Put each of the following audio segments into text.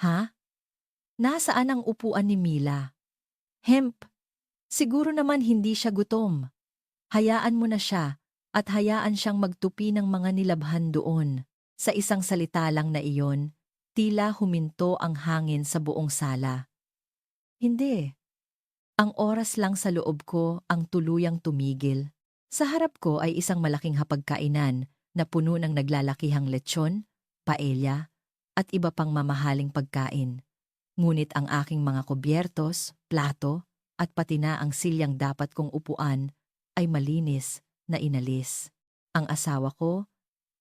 Ha? Nasaan ang upuan ni Mila? Hemp, siguro naman hindi siya gutom. Hayaan mo na siya at hayaan siyang magtupi ng mga nilabhan doon. Sa isang salita lang na iyon, tila huminto ang hangin sa buong sala. Hindi. Ang oras lang sa loob ko ang tuluyang tumigil. Sa harap ko ay isang malaking hapagkainan na puno ng naglalakihang lechon, paella, at iba pang mamahaling pagkain. Ngunit ang aking mga kubyertos, plato, at pati na ang silyang dapat kong upuan ay malinis na inalis. Ang asawa ko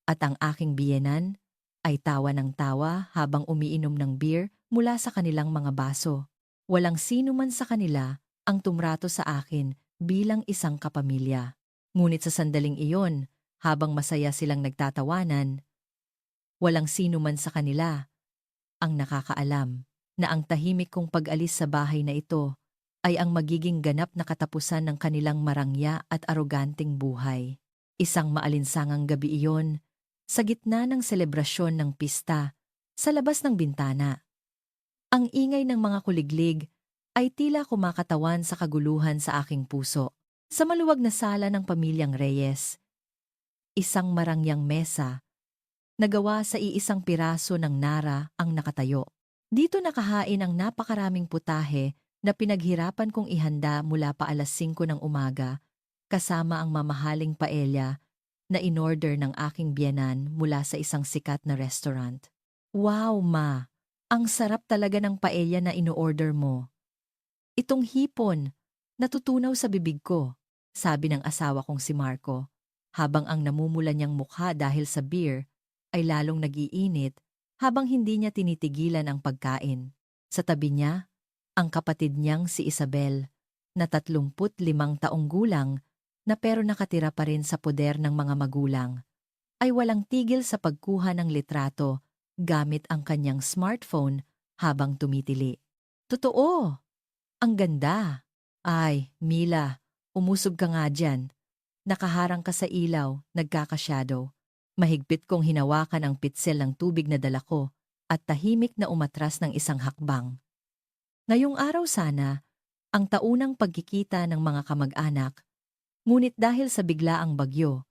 at ang aking biyenan ay tawa ng tawa habang umiinom ng beer mula sa kanilang mga baso. Walang sino man sa kanila ang tumrato sa akin bilang isang kapamilya. Ngunit sa sandaling iyon, habang masaya silang nagtatawanan, walang sino man sa kanila ang nakakaalam na ang tahimik kong pag-alis sa bahay na ito ay ang magiging ganap na katapusan ng kanilang marangya at aroganteng buhay. Isang maalinsangang gabi iyon, sa gitna ng selebrasyon ng pista, sa labas ng bintana. Ang ingay ng mga kuliglig ay tila kumakatawan sa kaguluhan sa aking puso. Sa maluwag na sala ng pamilyang Reyes, isang marangyang mesa, nagawa sa iisang piraso ng nara ang nakatayo. Dito nakahain ang napakaraming putahe na pinaghirapan kong ihanda mula pa alas 5 ng umaga, kasama ang mamahaling paella na inorder ng aking biyenan mula sa isang sikat na restaurant. Wow, ma! Ang sarap talaga ng paella na ino-order mo. Itong hipon, natutunaw sa bibig ko, sabi ng asawa kong si Marco, habang ang namumula niyang mukha dahil sa beer ay lalong nag-iinit habang hindi niya tinitigilan ang pagkain. Sa tabi niya, ang kapatid niyang si Isabel, na 35 taong gulang na pero nakatira pa rin sa poder ng mga magulang, ay walang tigil sa pagkuha ng litrato gamit ang kanyang smartphone habang tumitili. Totoo! Ang ganda! Ay, Mila, umusog ka nga dyan. Nakaharang ka sa ilaw, nagkaka-shadow. Mahigpit kong hinawakan ang pitsel ng tubig na dala ko at tahimik na umatras ng isang hakbang. Ngayong araw sana, ang taunang pagkikita ng mga kamag-anak, ngunit dahil sa biglaang bagyo,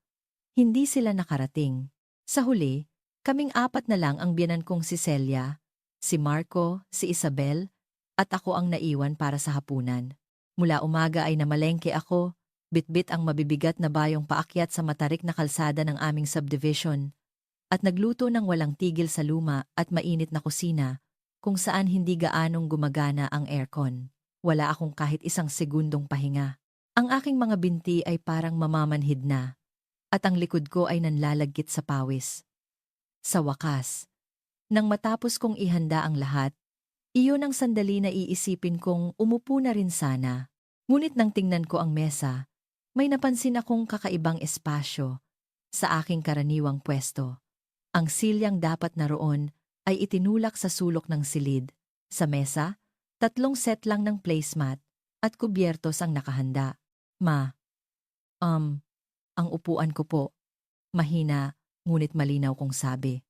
hindi sila nakarating. Sa huli, kaming apat na lang ang biyenan kong si Celia, si Marco, si Isabel, at ako ang naiwan para sa hapunan. Mula umaga ay namalengke ako, bitbit ang mabibigat na bayong paakyat sa matarik na kalsada ng aming subdivision, at nagluto ng walang tigil sa luma at mainit na kusina, kung saan hindi gaanong gumagana ang aircon. Wala akong kahit isang segundong pahinga. Ang aking mga binti ay parang mamamanhid na, at ang likod ko ay nanlalagkit sa pawis. Sa wakas, nang matapos kong ihanda ang lahat, iyon ang sandali na iisipin kong umupo na rin sana. Ngunit nang tingnan ko ang mesa, may napansin akong kakaibang espasyo sa aking karaniwang pwesto. Ang silyang dapat naroon ay itinulak sa sulok ng silid. Sa mesa, 3 set lang ng placemat at kubyertos ang nakahanda. Ma, ang upuan ko po. Mahina, ngunit malinaw kong sabi.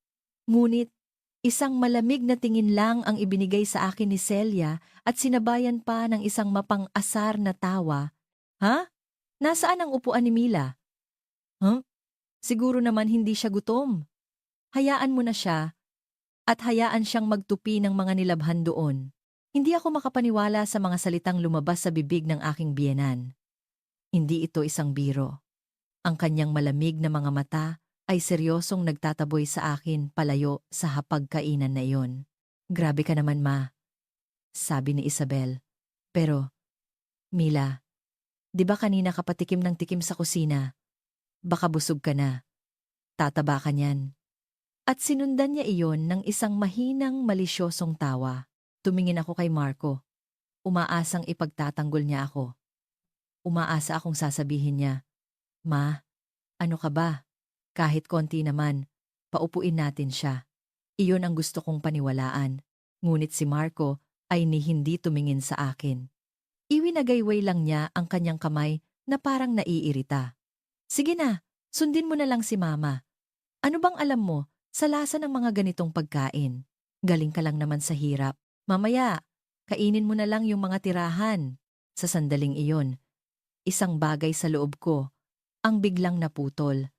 Ngunit, isang malamig na tingin lang ang ibinigay sa akin ni Celia at sinabayan pa ng isang mapang-asar na tawa. Ha? Nasaan ang upuan ni Mila? Huh? Siguro naman hindi siya gutom. Hayaan mo na siya at hayaan siyang magtupi ng mga nilabhan doon. Hindi ako makapaniwala sa mga salitang lumabas sa bibig ng aking biyenan. Hindi ito isang biro. Ang kanyang malamig na mga mata ay seryosong nagtataboy sa akin palayo sa hapagkainan na iyon. Grabe ka naman, ma, sabi ni Isabel. Pero, Mila, di ba kanina ka patikim ng tikim sa kusina? Baka busog ka na. Tataba ka niyan. At sinundan niya iyon ng isang mahinang malisyosong tawa. Tumingin ako kay Marco. Umaasang ipagtatanggol niya ako. Umaasa akong sasabihin niya, Ma, ano ka ba? Kahit konti naman, paupuin natin siya. Iyon ang gusto kong paniwalaan. Ngunit si Marco ay hindi tumingin sa akin. Iwinagayway lang niya ang kanyang kamay na parang naiirita. Sige na, sundin mo na lang si Mama. Ano bang alam mo sa lasa ng mga ganitong pagkain? Galing ka lang naman sa hirap. Mamaya, kainin mo na lang yung mga tirahan. Sa sandaling iyon, isang bagay sa loob ko ang biglang naputol.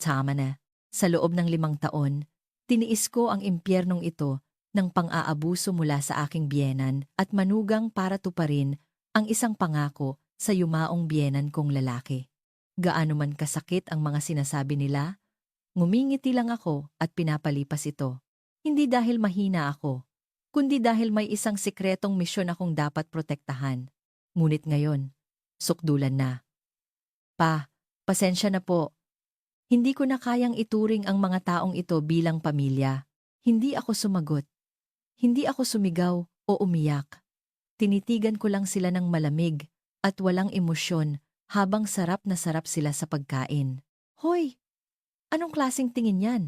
Tama na. Sa loob ng 5 taon, tiniis ko ang impyernong ito ng pang-aabuso mula sa aking biyenan at manugang para tuparin ang isang pangako sa yumaong biyenan kong lalaki. Gaano man kasakit ang mga sinasabi nila, ngumingiti lang ako at pinapalipas ito. Hindi dahil mahina ako, kundi dahil may isang sikretong misyon akong dapat protektahan. Ngunit ngayon, sukdulan na. Pasensya na po. Hindi ko na kayang ituring ang mga taong ito bilang pamilya. Hindi ako sumagot. Hindi ako sumigaw o umiyak. Tinitigan ko lang sila ng malamig at walang emosyon habang sarap na sarap sila sa pagkain. Hoy! Anong klaseng tingin yan?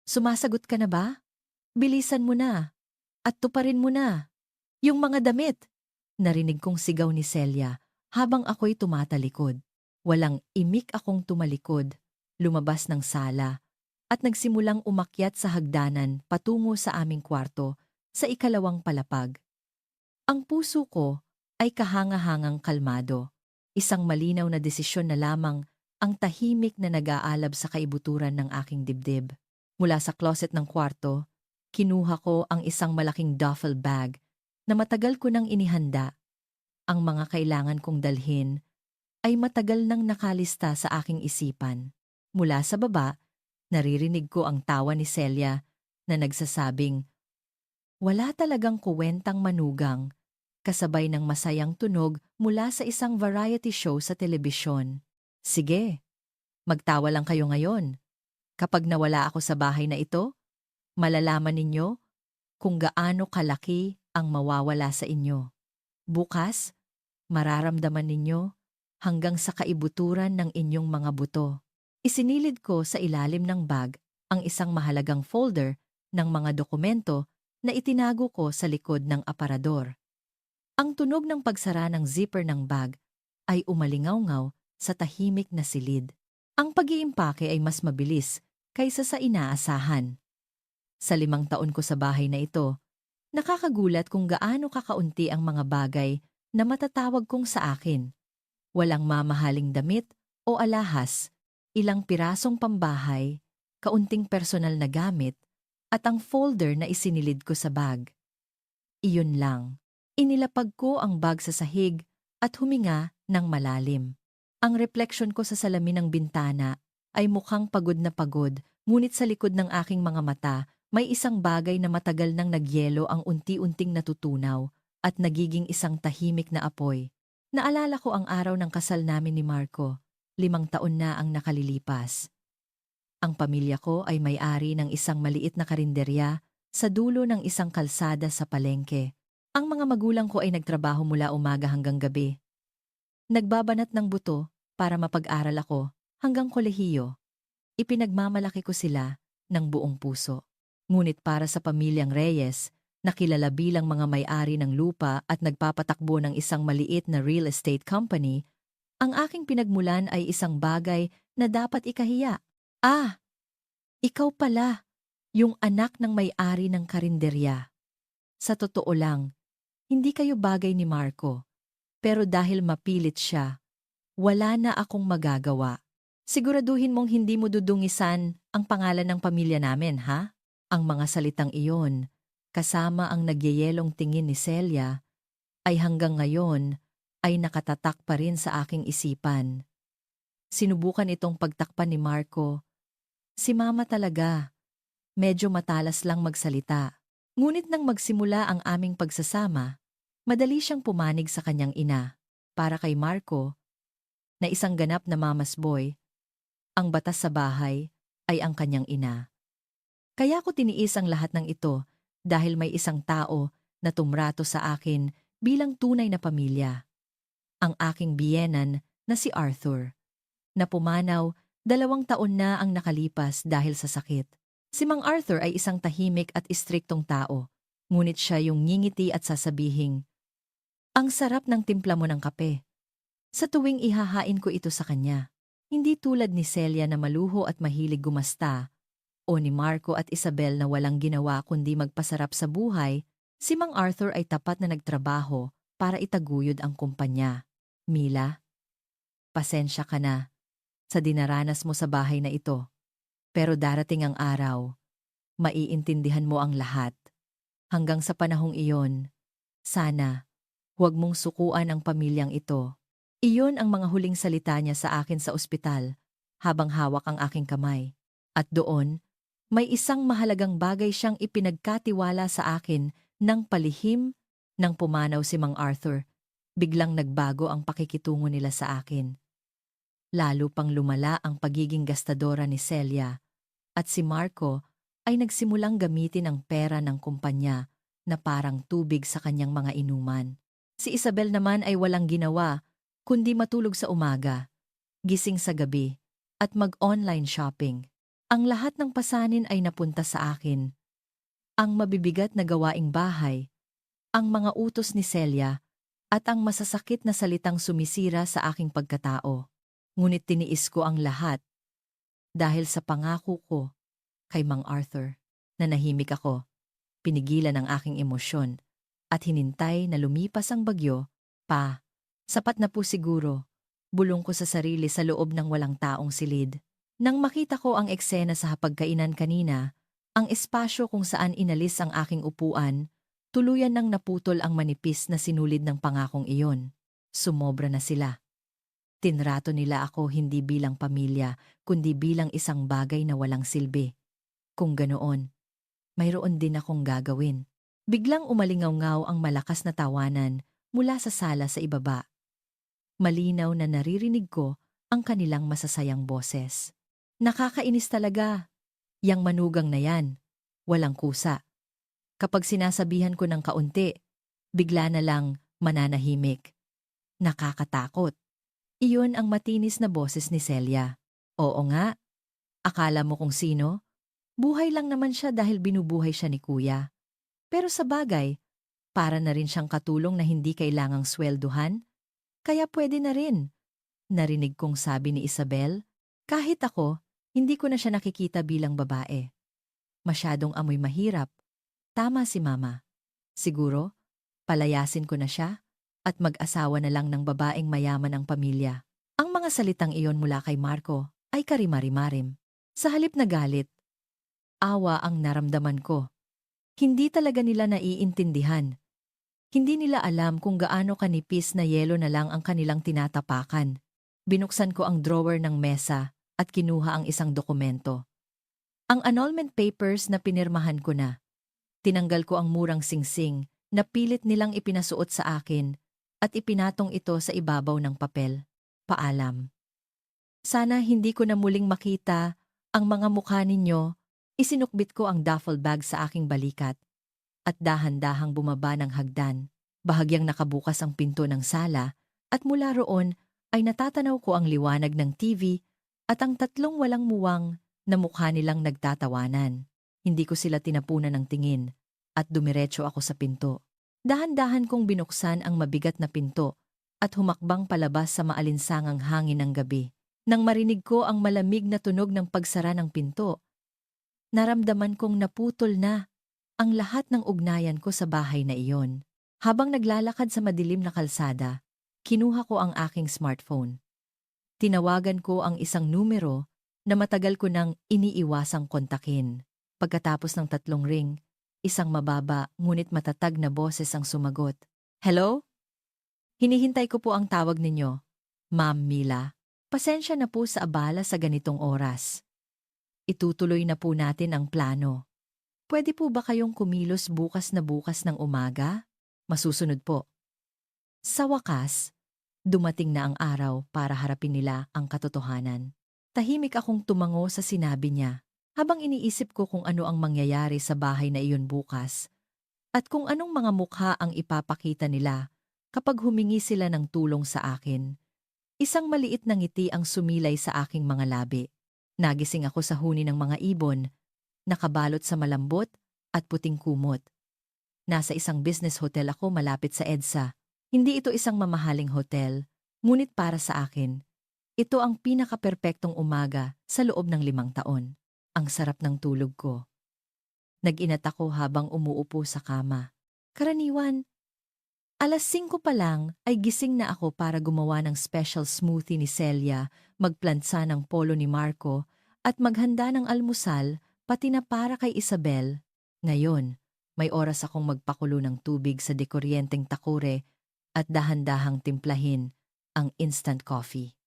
Sumasagot ka na ba? Bilisan mo na. At tuparin mo na. Yung mga damit. Narinig kong sigaw ni Celia habang ako'y tumatalikod. Walang imik akong tumalikod, lumabas ng sala, at nagsimulang umakyat sa hagdanan patungo sa aming kwarto sa ikalawang palapag. Ang puso ko ay kahanga-hangang kalmado. Isang malinaw na desisyon na lamang ang tahimik na nag-aalab sa kaibuturan ng aking dibdib. Mula sa closet ng kwarto, kinuha ko ang isang malaking duffel bag na matagal ko nang inihanda. Ang mga kailangan kong dalhin ay matagal nang nakalista sa aking isipan. Mula sa baba, naririnig ko ang tawa ni Celia na nagsasabing, "Wala talagang kuwentang manugang," kasabay ng masayang tunog mula sa isang variety show sa telebisyon. Sige, magtawa lang kayo ngayon. Kapag nawala ako sa bahay na ito, malalaman ninyo kung gaano kalaki ang mawawala sa inyo. Bukas, mararamdaman ninyo hanggang sa kaibuturan ng inyong mga buto. Isinilid ko sa ilalim ng bag ang isang mahalagang folder ng mga dokumento na itinago ko sa likod ng aparador. Ang tunog ng pagsara ng zipper ng bag ay umalingaw-ngaw sa tahimik na silid. Ang pag-iimpake ay mas mabilis kaysa sa inaasahan. Sa 5 taon ko sa bahay na ito, nakakagulat kung gaano kakaunti ang mga bagay na matatawag kong sa akin. Walang mamahaling damit o alahas, ilang pirasong pambahay, kaunting personal na gamit, at ang folder na isinilid ko sa bag. Iyon lang. Inilapag ko ang bag sa sahig at huminga ng malalim. Ang refleksyon ko sa salamin ng bintana ay mukhang pagod na pagod, ngunit sa likod ng aking mga mata may isang bagay na matagal nang nagyelo ang unti-unting natutunaw at nagiging isang tahimik na apoy. Naalala ko ang araw ng kasal namin ni Marco. 5 taon na ang nakalilipas. Ang pamilya ko ay may-ari ng isang maliit na karinderya sa dulo ng isang kalsada sa palengke. Ang mga magulang ko ay nagtrabaho mula umaga hanggang gabi. Nagbabanat ng buto para mapag-aral ako hanggang kolehiyo. Ipinagmamalaki ko sila ng buong puso. Ngunit para sa pamilyang Reyes, na kilala bilang mga may-ari ng lupa at nagpapatakbo ng isang maliit na real estate company, ang aking pinagmulan ay isang bagay na dapat ikahiya. Ikaw pala, yung anak ng may-ari ng karinderya. Sa totoo lang, hindi kayo bagay ni Marco, pero dahil mapilit siya, wala na akong magagawa. Siguraduhin mong hindi mo dudungisan ang pangalan ng pamilya namin, ha? Ang mga salitang iyon, kasama ang nagyayelong tingin ni Celia, ay hanggang ngayon ay nakatatak pa rin sa aking isipan. Sinubukan itong pagtakpan ni Marco. Si Mama talaga, medyo matalas lang magsalita. Ngunit nang magsimula ang aming pagsasama, madali siyang pumanig sa kanyang ina. Para kay Marco, na isang ganap na mama's boy, ang batas sa bahay ay ang kanyang ina. Kaya ko tiniis ang lahat ng ito dahil may isang tao na tumrato sa akin bilang tunay na pamilya. Ang aking biyenan na si Arthur, na pumanaw 2 taon na ang nakalipas dahil sa sakit. Si Mang Arthur ay isang tahimik at istriktong tao, ngunit siya yung ngingiti at sasabihing, "Ang sarap ng timpla mo ng kape." Sa tuwing ihahain ko ito sa kanya, hindi tulad ni Celia na maluho at mahilig gumasta, o ni Marco at Isabel na walang ginawa kundi magpasarap sa buhay, si Mang Arthur ay tapat na nagtrabaho para itaguyod ang kumpanya. Mila, pasensya ka na sa dinaranas mo sa bahay na ito. Pero darating ang araw, maiintindihan mo ang lahat. Hanggang sa panahong iyon, sana, huwag mong sukuan ang pamilyang ito. Iyon ang mga huling salita niya sa akin sa ospital, habang hawak ang aking kamay. At doon, may isang mahalagang bagay siyang ipinagkatiwala sa akin ng palihim nang pumanaw si Mang Arthur. Biglang nagbago ang pakikitungo nila sa akin. Lalo pang lumala ang pagiging gastadora ni Celia, at si Marco ay nagsimulang gamitin ang pera ng kumpanya na parang tubig sa kanyang mga inuman. Si Isabel naman ay walang ginawa kundi matulog sa umaga, gising sa gabi, at mag-online shopping. Ang lahat ng pasanin ay napunta sa akin. Ang mabibigat na gawaing bahay, ang mga utos ni Celia, at ang masasakit na salitang sumisira sa aking pagkatao. Ngunit tiniis ko ang lahat dahil sa pangako ko kay Mang Arthur. Nanahimik ako, pinigilan ang aking emosyon, at hinintay na lumipas ang bagyo. Sapat na po siguro, bulong ko sa sarili sa loob ng walang taong silid. Nang makita ko ang eksena sa hapagkainan kanina, ang espasyo kung saan inalis ang aking upuan, tuluyan nang naputol ang manipis na sinulid ng pangakong iyon. Sumobra na sila. Tinrato nila ako hindi bilang pamilya, kundi bilang isang bagay na walang silbi. Kung ganoon, mayroon din akong gagawin. Biglang umalingaw-ngaw ang malakas na tawanan mula sa sala sa ibaba. Malinaw na naririnig ko ang kanilang masasayang boses. Nakakainis talaga. Yang manugang na yan, walang kusa. Kapag sinasabihan ko ng kaunti, bigla na lang mananahimik. Nakakatakot. Iyon ang matinis na boses ni Celia. Oo nga, akala mo kung sino? Buhay lang naman siya dahil binubuhay siya ni Kuya. Pero sa bagay, para na rin siyang katulong na hindi kailangang swelduhan. Kaya pwede na rin. Narinig kong sabi ni Isabel, kahit ako, hindi ko na siya nakikita bilang babae. Masyadong amoy mahirap. Tama si Mama. Siguro, palayasin ko na siya at mag-asawa na lang ng babaeng mayaman ang pamilya. Ang mga salitang iyon mula kay Marco ay karimari-marim. Sa halip na galit, awa ang naramdaman ko. Hindi talaga nila naiintindihan. Hindi nila alam kung gaano kanipis na yelo na lang ang kanilang tinatapakan. Binuksan ko ang drawer ng mesa at kinuha ang isang dokumento. Ang annulment papers na pinirmahan ko na. Tinanggal ko ang murang singsing na pilit nilang ipinasuot sa akin at ipinatong ito sa ibabaw ng papel. Paalam. Sana hindi ko na muling makita ang mga mukha ninyo. Isinukbit ko ang duffel bag sa aking balikat at dahan-dahang bumaba ng hagdan. Bahagyang nakabukas ang pinto ng sala at mula roon ay natatanaw ko ang liwanag ng TV at ang tatlong walang muwang na mukha nilang nagtatawanan. Hindi ko sila tinapunan ng tingin at dumiretso ako sa pinto. Dahan-dahan kong binuksan ang mabigat na pinto at humakbang palabas sa maalinsangang hangin ng gabi. Nang marinig ko ang malamig na tunog ng pagsara ng pinto, naramdaman kong naputol na ang lahat ng ugnayan ko sa bahay na iyon. Habang naglalakad sa madilim na kalsada, kinuha ko ang aking smartphone. Tinawagan ko ang isang numero na matagal ko nang iniiwasang kontakin. Pagkatapos ng 3 ring, isang mababa ngunit matatag na boses ang sumagot. Hello? Hinihintay ko po ang tawag ninyo. Ma'am Mila, pasensya na po sa abala sa ganitong oras. Itutuloy na po natin ang plano. Pwede po ba kayong kumilos bukas ng umaga? Masusunod po. Sa wakas, dumating na ang araw para harapin nila ang katotohanan. Tahimik akong tumango sa sinabi niya. Habang iniisip ko kung ano ang mangyayari sa bahay na iyon bukas, at kung anong mga mukha ang ipapakita nila kapag humingi sila ng tulong sa akin, isang maliit na ngiti ang sumilay sa aking mga labi. Nagising ako sa huni ng mga ibon, nakabalot sa malambot at puting kumot. Nasa isang business hotel ako malapit sa EDSA. Hindi ito isang mamahaling hotel, ngunit para sa akin, ito ang pinaka-perpektong umaga sa loob ng 5 taon. Ang sarap ng tulog ko. Nag-inat ako habang umuupo sa kama. Karaniwan, alas 5 pa lang ay gising na ako para gumawa ng special smoothie ni Celia, magplantsa ng polo ni Marco, at maghanda ng almusal pati na para kay Isabel. Ngayon, may oras akong magpakulo ng tubig sa dekuryenteng takure at dahan-dahang timplahin ang instant coffee.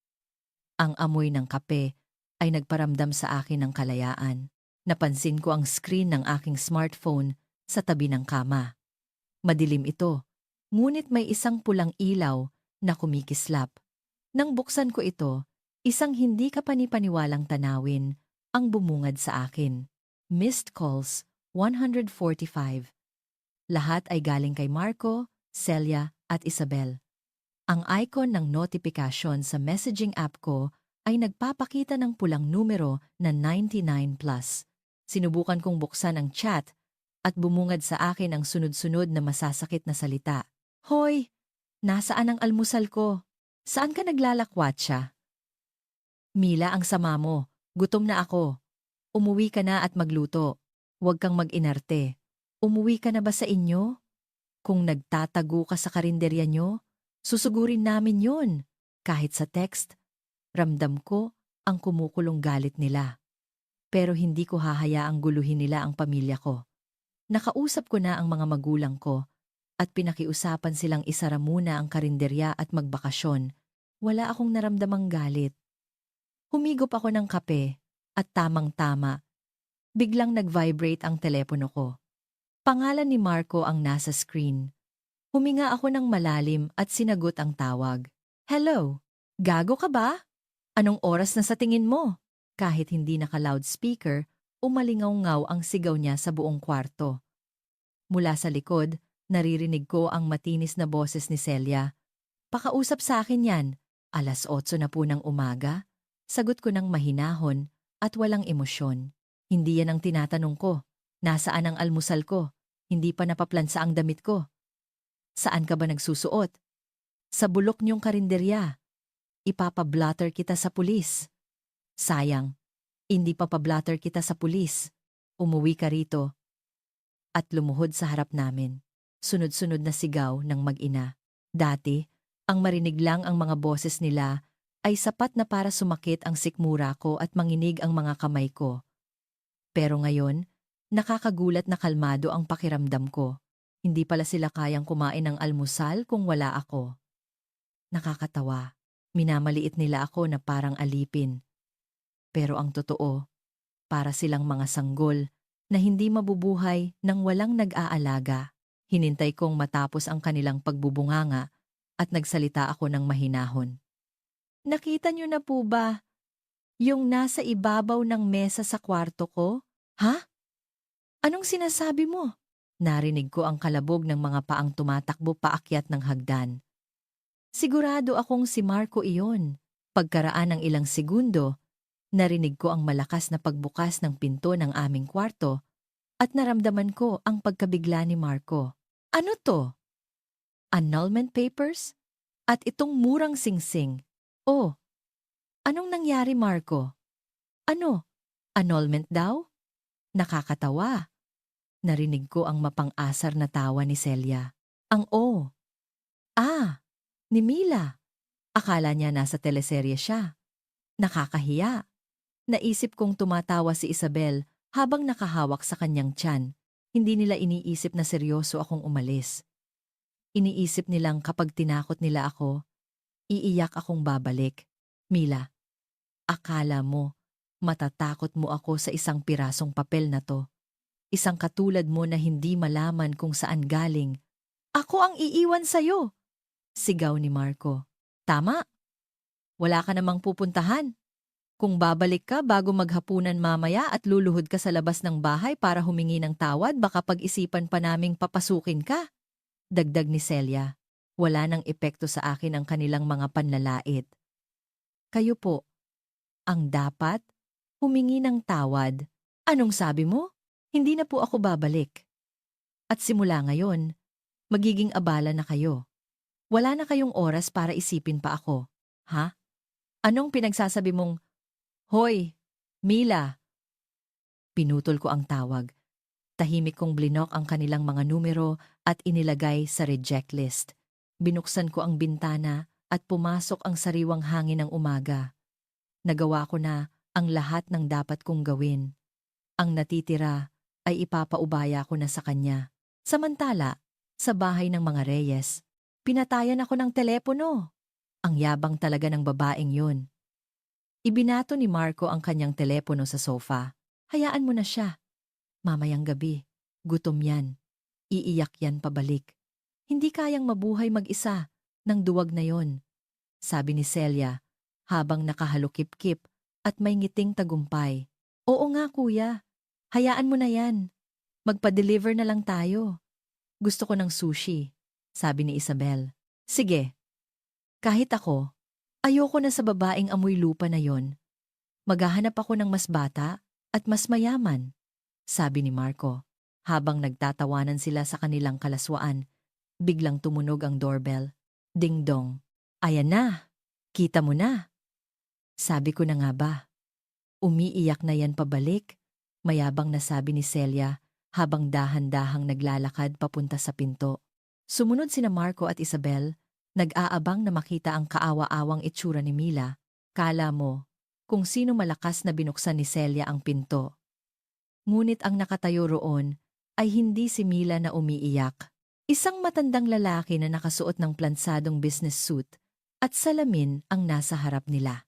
Ang amoy ng kape ay nagparamdam sa akin ng kalayaan. Napansin ko ang screen ng aking smartphone sa tabi ng kama. Madilim ito, ngunit may isang pulang ilaw na kumikislap. Nang buksan ko ito, isang hindi kapanipaniwalang tanawin ang bumungad sa akin. Missed calls, 145. Lahat ay galing kay Marco, Celia at Isabel. Ang icon ng notification sa messaging app ko ay nagpapakita ng pulang numero na 99+. Sinubukan kong buksan ang chat at bumungad sa akin ang sunod-sunod na masasakit na salita. Hoy! Nasaan ang almusal ko? Saan ka naglalakwatsa? Mila, ang sama mo. Gutom na ako. Umuwi ka na at magluto. Huwag kang mag-inarte. Umuwi ka na ba sa inyo? Kung nagtatago ka sa karinderya nyo, susugurin namin yon. Kahit sa text, ramdam ko ang kumukulong galit nila. Pero hindi ko hahayaang guluhin nila ang pamilya ko. Nakausap ko na ang mga magulang ko at pinakiusapan silang isara muna ang karinderya at magbakasyon. Wala akong naramdamang galit. Humigop ako ng kape at tamang-tama. Biglang nag-vibrate ang telepono ko. Pangalan ni Marco ang nasa screen. Huminga ako ng malalim at sinagot ang tawag. Hello? Gago ka ba? Anong oras na sa tingin mo? Kahit hindi naka-loudspeaker, umalingaw-ngaw ang sigaw niya sa buong kwarto. Mula sa likod, naririnig ko ang matinis na boses ni Celia. Pakausap sa akin yan. Alas 8 na po ng umaga. Sagot ko ng mahinahon at walang emosyon. Hindi yan ang tinatanong ko. Nasaan ang almusal ko? Hindi pa napaplansa ang damit ko. Saan ka ba nagsusuot? Sa bulok niyong karinderya. Ipapablatter kita sa pulis. Sayang, hindi pa pablatter kita sa pulis. Umuwi ka rito. At lumuhod sa harap namin. Sunod-sunod na sigaw ng mag-ina. Dati, ang marinig lang ang mga boses nila ay sapat na para sumakit ang sikmura ko at manginig ang mga kamay ko. Pero ngayon, nakakagulat na kalmado ang pakiramdam ko. Hindi pala sila kayang kumain ng almusal kung wala ako. Nakakatawa. Minamaliit nila ako na parang alipin. Pero ang totoo, para silang mga sanggol na hindi mabubuhay nang walang nag-aalaga. Hinintay kong matapos ang kanilang pagbubunganga at nagsalita ako ng mahinahon. Nakita niyo na po ba yung nasa ibabaw ng mesa sa kwarto ko? Ha? Anong sinasabi mo? Narinig ko ang kalabog ng mga paang tumatakbo paakyat ng hagdan. Sigurado akong si Marco iyon. Pagkaraan ng ilang segundo, narinig ko ang malakas na pagbukas ng pinto ng aming kwarto at naramdaman ko ang pagkabigla ni Marco. Ano to? Annulment papers? At itong murang singsing. Oh, anong nangyari, Marco? Ano? Annulment daw? Nakakatawa. Narinig ko ang mapang-asar na tawa ni Celia. Ang ni Mila. Akala niya nasa teleserye siya. Nakakahiya. Naisip kong tumatawa si Isabel habang nakahawak sa kanyang tiyan. Hindi nila iniisip na seryoso akong umalis. Iniisip nilang kapag tinakot nila ako, iiyak akong babalik. Mila, akala mo, matatakot mo ako sa isang pirasong papel na to. Isang katulad mo na hindi malaman kung saan galing. Ako ang iiwan sa'yo! Sigaw ni Marco. Tama. Wala ka namang pupuntahan. Kung babalik ka bago maghapunan mamaya at luluhod ka sa labas ng bahay para humingi ng tawad, baka pag-isipan pa naming papasukin ka. Dagdag ni Celia. Wala nang epekto sa akin ang kanilang mga panlalait. Kayo po, ang dapat humingi ng tawad. Anong sabi mo? Hindi na po ako babalik. At simula ngayon, magiging abala na kayo. Wala na kayong oras para isipin pa ako. Ha? Anong pinagsasabi mong, Hoy, Mila, Pinutol ko ang tawag. Tahimik kong blinok ang kanilang mga numero at inilagay sa reject list. Binuksan ko ang bintana at pumasok ang sariwang hangin ng umaga. Nagawa ko na ang lahat ng dapat kong gawin. Ang natitira ay ipapaubaya ko na sa kanya. Samantala, sa bahay ng mga Reyes, pinatayan ako ng telepono. Ang yabang talaga ng babaeng yun. Ibinato ni Marco ang kanyang telepono sa sofa. Hayaan mo na siya. Mamayang gabi, gutom yan. Iiyak yan pabalik. Hindi kayang mabuhay mag-isa ng duwag na yon, sabi ni Celia habang nakahalukip-kip at may ngiting tagumpay. Oo nga kuya, hayaan mo na yan. Magpa-deliver na lang tayo. Gusto ko ng sushi, sabi ni Isabel. Sige, kahit ako, ayoko na sa babaeng amoy lupa na yon. Maghahanap ako ng mas bata at mas mayaman, sabi ni Marco. Habang nagtatawanan sila sa kanilang kalaswaan, biglang tumunog ang doorbell. Ding dong. Ayan na, kita mo na. Sabi ko na nga ba. Umiiyak na yan pabalik, mayabang na sabi ni Celia habang dahan-dahang naglalakad papunta sa pinto. Sumunod sina Marco at Isabel, nag-aabang na makita ang kaawa-awang itsura ni Mila. Kala mo, kung sino malakas na binuksan ni Celia ang pinto. Ngunit ang nakatayo roon ay hindi si Mila na umiiyak. Isang matandang lalaki na nakasuot ng plansadong business suit at salamin ang nasa harap nila.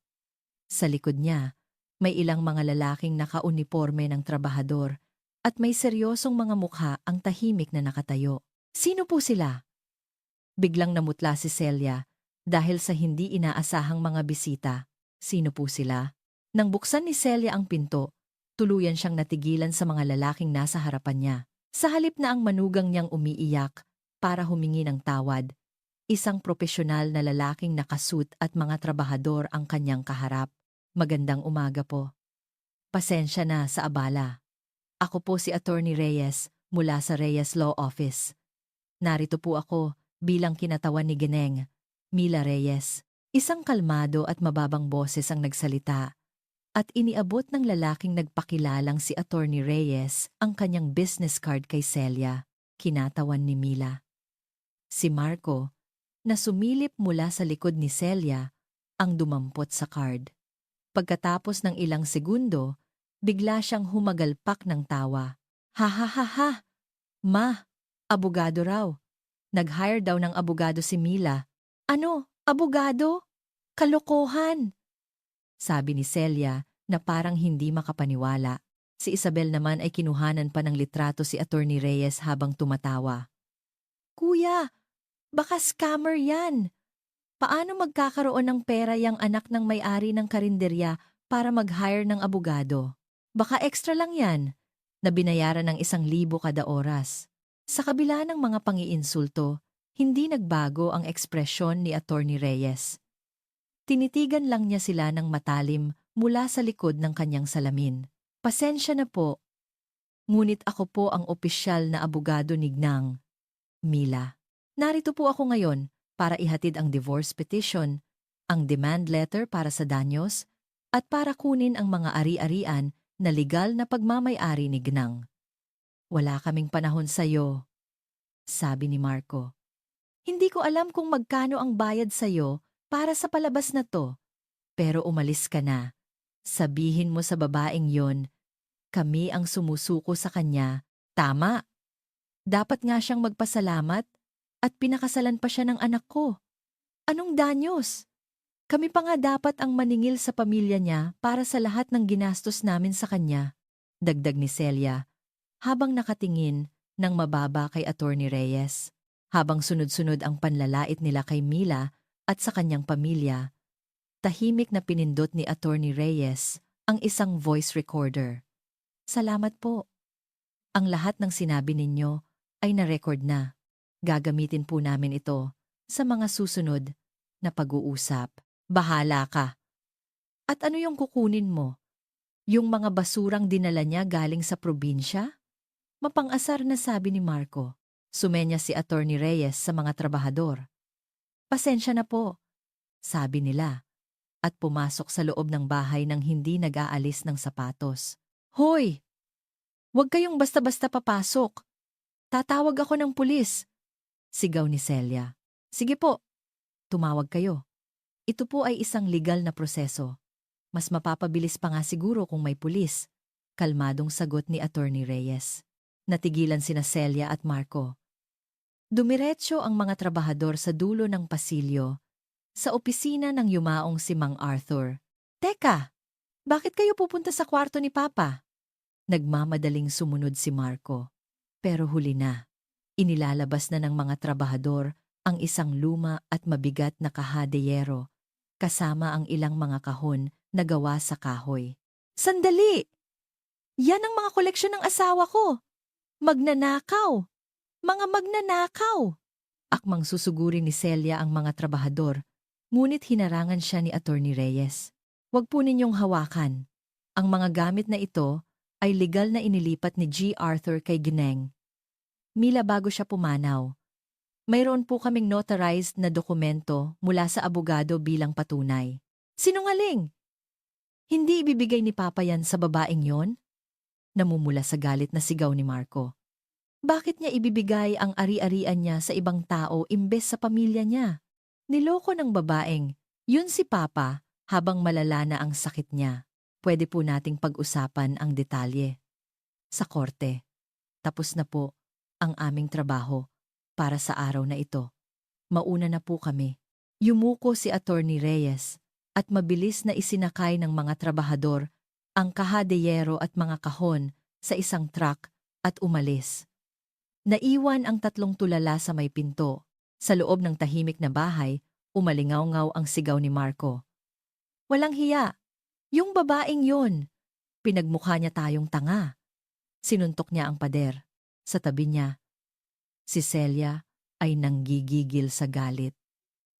Sa likod niya, may ilang mga lalaking nakauniporme ng trabahador at may seryosong mga mukha ang tahimik na nakatayo. Sino po sila? Biglang namutla si Celia dahil sa hindi inaasahang mga bisita. Sino po sila? Nang buksan ni Celia ang pinto, tuluyan siyang natigilan sa mga lalaking nasa harapan niya. Sa halip na ang manugang niyang umiiyak para humingi ng tawad, isang propesyonal na lalaking nakasuit at mga trabahador ang kanyang kaharap. Magandang umaga po. Pasensya na sa abala. Ako po si Attorney Reyes mula sa Reyes Law Office. Narito po ako bilang kinatawan ni Gineng, Mila Reyes. Isang kalmado at mababang boses ang nagsalita at iniabot ng lalaking nagpakilalang si Attorney Reyes ang kanyang business card kay Celia. Kinatawan ni Mila. Si Marco, na sumilip mula sa likod ni Celia, ang dumampot sa card. Pagkatapos ng ilang segundo, bigla siyang humagalpak ng tawa. Ha ha ha ha! Ma, abogado raw. Nag-hire daw ng abogado si Mila. Ano? Abogado? Kalokohan! Sabi ni Celia na parang hindi makapaniwala. Si Isabel naman ay kinuhanan pa ng litrato si Attorney Reyes habang tumatawa. Kuya, baka scammer yan. Paano magkakaroon ng pera yang anak ng may-ari ng karinderya para mag-hire ng abogado? Baka extra lang yan, na binayaran ng 1,000 kada oras. Sa kabila ng mga pangiinsulto, hindi nagbago ang ekspresyon ni Attorney Reyes. Tinitigan lang niya sila ng matalim mula sa likod ng kanyang salamin. Pasensya na po. Ngunit ako po ang opisyal na abogado ni Gnang, Mila. Narito po ako ngayon para ihatid ang divorce petition, ang demand letter para sa danyos, at para kunin ang mga ari-arian na legal na pagmamay-ari ni Gnang. Wala kaming panahon sa'yo, sabi ni Marco. Hindi ko alam kung magkano ang bayad sa'yo para sa palabas na to, pero umalis ka na. Sabihin mo sa babaeng yon, kami ang sumusuko sa kanya. Tama. Dapat nga siyang magpasalamat at pinakasalan pa siya ng anak ko. Anong danyos? Kami pa nga dapat ang maningil sa pamilya niya para sa lahat ng ginastos namin sa kanya, dagdag ni Celia, habang nakatingin ng mababa kay Attorney Reyes. Habang sunod-sunod ang panlalait nila kay Mila at sa kanyang pamilya, tahimik na pinindot ni Attorney Reyes ang isang voice recorder. Salamat po. Ang lahat ng sinabi ninyo ay na-record na. Gagamitin po namin ito sa mga susunod na pag-uusap. Bahala ka. At ano yung kukunin mo? Yung mga basurang dinala niya galing sa probinsya? Mapang-asar na sabi ni Marco. Sumenya si Attorney Reyes sa mga trabahador. Pasensya na po, sabi nila, at pumasok sa loob ng bahay nang hindi nag-aalis ng sapatos. Hoy! Huwag kayong basta-basta papasok. Tatawag ako ng pulis. Sigaw ni Celia. Sige po, tumawag kayo. Ito po ay isang legal na proseso. Mas mapapabilis pa nga siguro kung may pulis. Kalmadong sagot ni Attorney Reyes. Natigilan sina Celia at Marco. Dumiretso ang mga trabahador sa dulo ng pasilyo, sa opisina ng yumaong si Mang Arthur. Teka, bakit kayo pupunta sa kwarto ni Papa? Nagmamadaling sumunod si Marco. Pero huli na. Inilalabas na ng mga trabahador ang isang luma at mabigat na kahadeyero, kasama ang ilang mga kahon na gawa sa kahoy. Sandali! Yan ang mga koleksyon ng asawa ko! Magnanakaw! Mga magnanakaw! Akmang susuguri ni Celia ang mga trabahador, ngunit hinarangan siya ni Attorney Reyes. Huwag po ninyong hawakan. Ang mga gamit na ito ay legal na inilipat ni G. Arthur kay Gineng. Mila bago siya pumanaw. Mayroon po kaming notarized na dokumento mula sa abogado bilang patunay. Sinungaling! Hindi ibibigay ni Papa yan sa babaeng yon? Namumula sa galit na sigaw ni Marco. Bakit niya ibibigay ang ari-arian niya sa ibang tao imbes sa pamilya niya? Niloko ng babaeng, yun si Papa, habang malala na ang sakit niya. Pwede po nating pag-usapan ang detalye. Sa korte. Tapos na po ang aming trabaho para sa araw na ito. Mauna na po kami. Yumuko si Attorney Reyes at mabilis na isinakay ng mga trabahador ang kahadeyero at mga kahon sa isang truck at umalis. Naiwan ang tatlong tulala sa may pinto. Sa loob ng tahimik na bahay, umalingaw-ngaw ang sigaw ni Marco. Walang hiya. Yung babaeng yon. Pinagmukha niya tayong tanga. Sinuntok niya ang pader. Sa tabi niya, si Celia ay nanggigigil sa galit.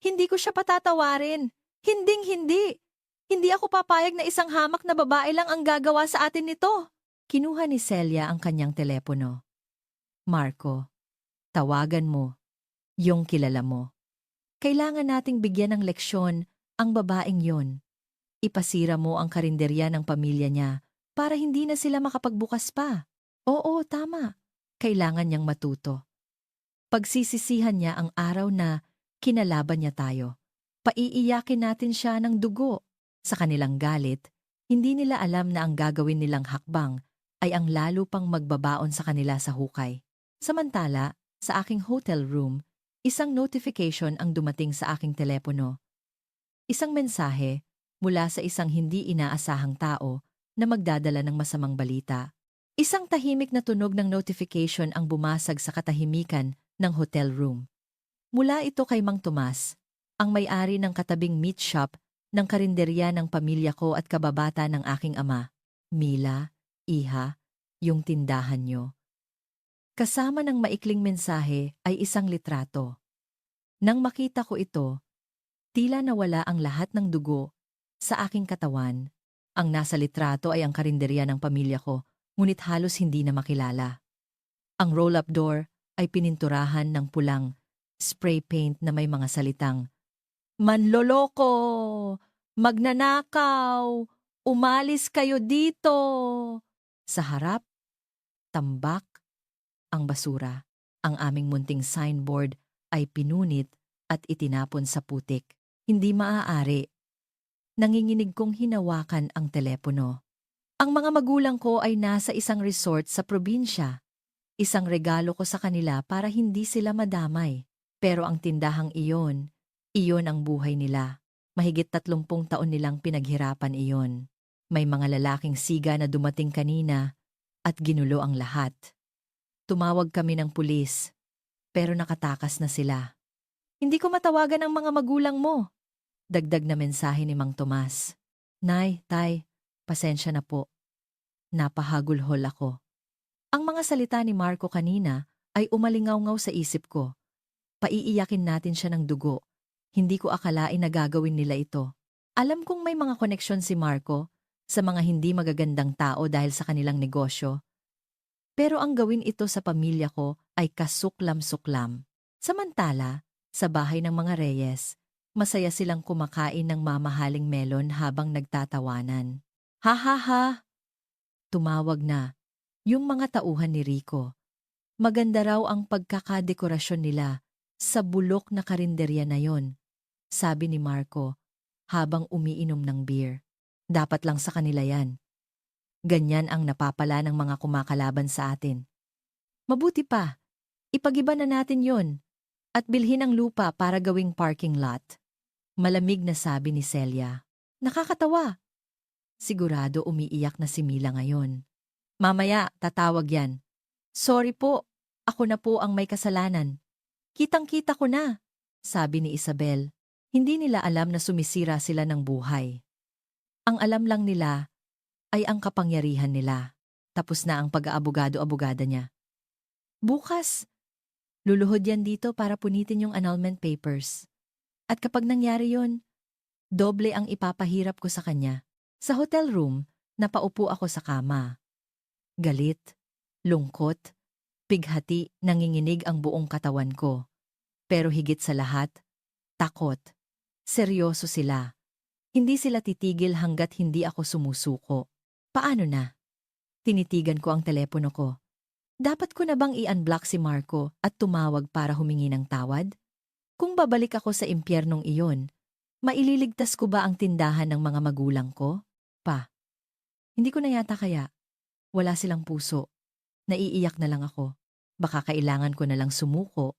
Hindi ko siya patatawarin. Hinding-hindi. Hindi ako papayag na isang hamak na babae lang ang gagawa sa atin nito. Kinuha ni Celia ang kanyang telepono. Marco, tawagan mo. Yung kilala mo. Kailangan nating bigyan ng leksyon ang babaeng yon. Ipasira mo ang karinderya ng pamilya niya para hindi na sila makapagbukas pa. Oo, tama. Kailangan niyang matuto. Pagsisisihan niya ang araw na kinalaban niya tayo. Paiiyakin natin siya ng dugo. Sa kanilang galit, hindi nila alam na ang gagawin nilang hakbang ay ang lalo pang magbabaon sa kanila sa hukay. Samantala, sa aking hotel room, isang notification ang dumating sa aking telepono. Isang mensahe mula sa isang hindi inaasahang tao na magdadala ng masamang balita. Isang tahimik na tunog ng notification ang bumasag sa katahimikan ng hotel room. Mula ito kay Mang Tomas, ang may-ari ng katabing meat shop ng karinderya ng pamilya ko at kababata ng aking ama. Mila, iha, yung tindahan nyo. Kasama ng maikling mensahe ay isang litrato. Nang makita ko ito, tila nawala ang lahat ng dugo sa aking katawan. Ang nasa litrato ay ang karinderya ng pamilya ko, ngunit halos hindi na makilala. Ang roll-up door ay pininturahan ng pulang spray paint na may mga salitang, "Manloloko! Magnanakaw! Umalis kayo dito!" Sa harap, tambak, ang basura. Ang aming munting signboard ay pinunit at itinapon sa putik. Hindi maaari. Nanginginig kong hinawakan ang telepono. Ang mga magulang ko ay nasa isang resort sa probinsya. Isang regalo ko sa kanila para hindi sila madamay. Pero ang tindahang iyon ang buhay nila. Mahigit 30 taon nilang pinaghirapan iyon. May mga lalaking siga na dumating kanina at ginulo ang lahat. Tumawag kami ng pulis, pero nakatakas na sila. Hindi ko matawagan ang mga magulang mo. Dagdag na mensahe ni Mang Tomas. Nay, tay, pasensya na po. Napahagulhol ako. Ang mga salita ni Marco kanina ay umalingaw-ngaw sa isip ko. Paiiyakin natin siya ng dugo. Hindi ko akalain na gagawin nila ito. Alam kong may mga koneksyon si Marco sa mga hindi magagandang tao dahil sa kanilang negosyo. Pero ang gawin ito sa pamilya ko ay kasuklam-suklam. Samantala, sa bahay ng mga Reyes, masaya silang kumakain ng mamahaling melon habang nagtatawanan. Ha ha ha! Tumawag na. Yung mga tauhan ni Rico. Maganda raw ang pagkakadekorasyon nila sa bulok na karinderya na yon, sabi ni Marco habang umiinom ng beer. Dapat lang sa kanila yan. Ganyan ang napapala ng mga kumakalaban sa atin. Mabuti pa, ipagiba na natin yon at bilhin ang lupa para gawing parking lot. Malamig na sabi ni Celia. Nakakatawa. Sigurado umiiyak na si Mila ngayon. Mamaya, tatawag yan. Sorry po, ako na po ang may kasalanan. Kitang-kita ko na, sabi ni Isabel. Hindi nila alam na sumisira sila ng buhay. Ang alam lang nila ay ang kapangyarihan nila. Tapos na ang pag-aabogado-abogada niya. Bukas, luluhod yan dito para punitin yung annulment papers. At kapag nangyari yon, doble ang ipapahirap ko sa kanya. Sa hotel room, napaupo ako sa kama. Galit, lungkot, pighati, nanginginig ang buong katawan ko. Pero higit sa lahat, takot. Seryoso sila. Hindi sila titigil hanggat hindi ako sumusuko. Paano na? Tinitigan ko ang telepono ko. Dapat ko na bang i-unblock si Marco at tumawag para humingi ng tawad? Kung babalik ako sa impyernong iyon, maililigtas ko ba ang tindahan ng mga magulang ko? Hindi ko na yata kaya. Wala silang puso. Naiiyak na lang ako. Baka kailangan ko na lang sumuko.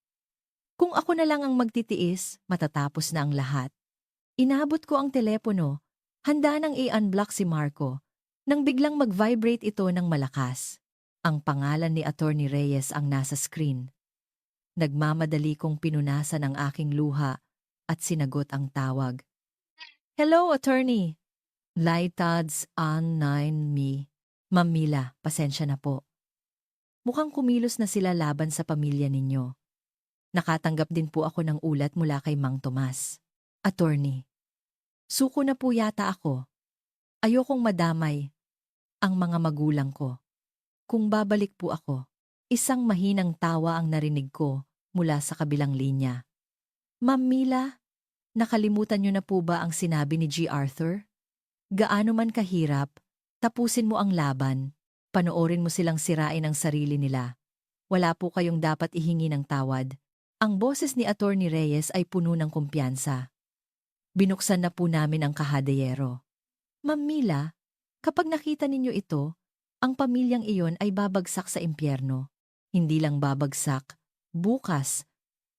Kung ako na lang ang magtitiis, matatapos na ang lahat. Inabot ko ang telepono, handa nang i-unblock si Marco, nang biglang mag-vibrate ito ng malakas. Ang pangalan ni Attorney Reyes ang nasa screen. Nagmamadali kong pinunasan ang aking luha at sinagot ang tawag. Hello, Attorney. Lightad's on 9 me. Ma'am Mila, pasensya na po. Mukhang kumilos na sila laban sa pamilya ninyo. Nakatanggap din po ako ng ulat mula kay Mang Tomas. Attorney, suko na po yata ako. Ayokong madamay ang mga magulang ko. Kung babalik po ako, isang mahinang tawa ang narinig ko mula sa kabilang linya. Ma'am Mila, nakalimutan niyo na po ba ang sinabi ni G. Arthur? Gaano man kahirap, tapusin mo ang laban, panoorin mo silang sirain ang sarili nila. Wala po kayong dapat ihingi ng tawad. Ang boses ni Attorney Reyes ay puno ng kumpiyansa. Binuksan na po namin ang kahadeyero. Ma'am Mila, kapag nakita ninyo ito, ang pamilyang iyon ay babagsak sa impyerno. Hindi lang babagsak, bukas,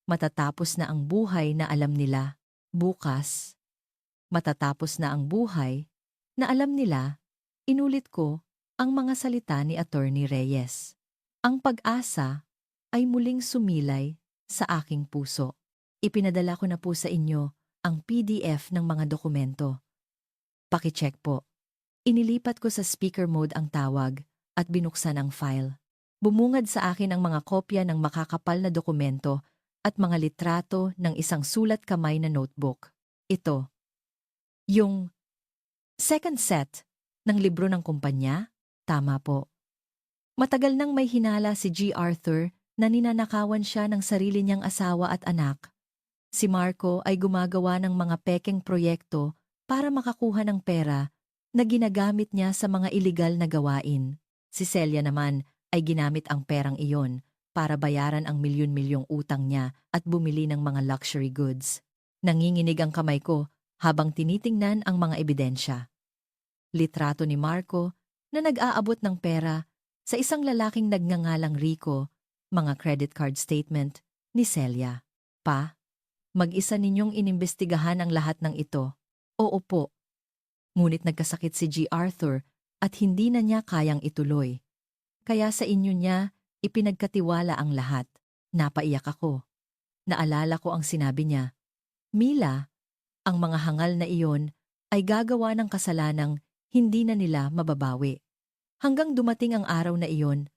matatapos na ang buhay na alam nila. Bukas, matatapos na ang buhay na alam nila, inulit ko ang mga salita ni Attorney Reyes. Ang pag-asa ay muling sumilay sa aking puso. Ipinadala ko na po sa inyo ang PDF ng mga dokumento. Pakicheck po. Inilipat ko sa speaker mode ang tawag at binuksan ang file. Bumungad sa akin ang mga kopya ng makakapal na dokumento at mga litrato ng isang sulat kamay na notebook. Ito, yung second set ng libro ng kumpanya? Tama po. Matagal nang may hinala si G. Arthur na ninanakawan siya ng sarili niyang asawa at anak. Si Marco ay gumagawa ng mga pekeng proyekto para makakuha ng pera na ginagamit niya sa mga iligal na gawain. Si Celia naman ay ginamit ang perang iyon para bayaran ang milyon-milyong utang niya at bumili ng mga luxury goods. Nanginginig ang kamay ko habang tinitingnan ang mga ebidensya. Litrato ni Marco na nag-aabot ng pera sa isang lalaking nagngangalang Rico, mga credit card statement ni Celia. Pa, mag-isa ninyong inimbestigahan ang lahat ng ito. Oo po. Ngunit nagkasakit si G. Arthur at hindi na niya kayang ituloy. Kaya sa inyo niya ipinagkatiwala ang lahat. Napaiyak ako. Naalala ko ang sinabi niya. Mila, ang mga hangal na iyon ay gagawa ng kasalanang hindi na nila mababawi. Hanggang dumating ang araw na iyon,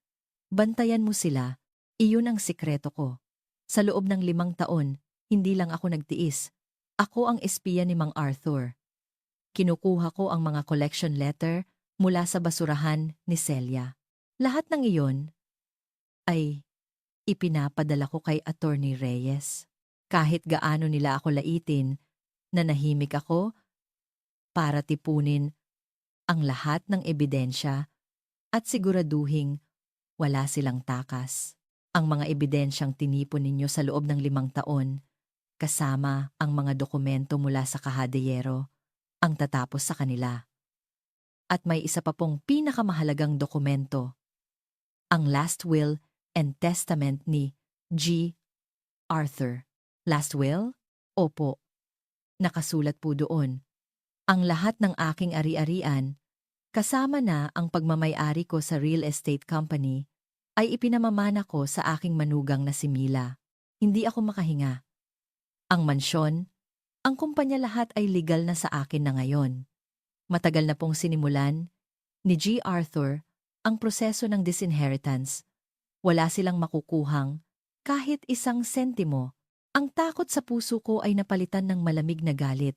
bantayan mo sila, iyon ang sikreto ko. Sa loob ng 5 taon, hindi lang ako nagtiis. Ako ang espiya ni Mang Arthur. Kinukuha ko ang mga collection letter mula sa basurahan ni Celia. Lahat ng iyon ay ipinapadala ko kay Attorney Reyes. Kahit gaano nila ako laitin, nanahimik ako para tipunin ang lahat ng ebidensya at siguraduhing Wala silang takas. Ang mga ebidensyang tinipon ninyo sa loob ng 5 taon, kasama ang mga dokumento mula sa kahadiyero, ang tatapos sa kanila. At may isa pa pong pinakamahalagang dokumento, ang last will and testament ni G. Arthur. Last will? Opo. Nakasulat po doon. Ang lahat ng aking ari-arian, kasama na ang pagmamay-ari ko sa real estate company, ay ipinamamana ko sa aking manugang na si Mila. Hindi ako makahinga. Ang mansyon, ang kumpanya lahat ay legal na sa akin na ngayon. Matagal na pong sinimulan ni G. Arthur ang proseso ng disinheritance. Wala silang makukuhang kahit isang sentimo. Ang takot sa puso ko ay napalitan ng malamig na galit.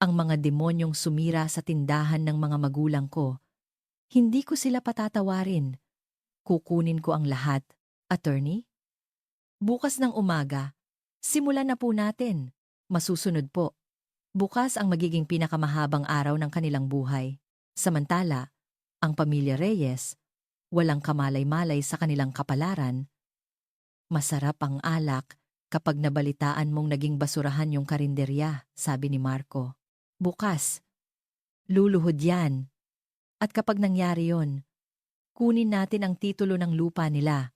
Ang mga demonyong sumira sa tindahan ng mga magulang ko, hindi ko sila patatawarin. Kukunin ko ang lahat. Attorney? Bukas ng umaga, simulan na po natin. Masusunod po. Bukas ang magiging pinakamahabang araw ng kanilang buhay. Samantala, ang pamilya Reyes, walang kamalay-malay sa kanilang kapalaran. Masarap ang alak kapag nabalitaan mong naging basurahan yung karinderya, sabi ni Marco. Bukas, luluhod yan. At kapag nangyari yon, kunin natin ang titulo ng lupa nila.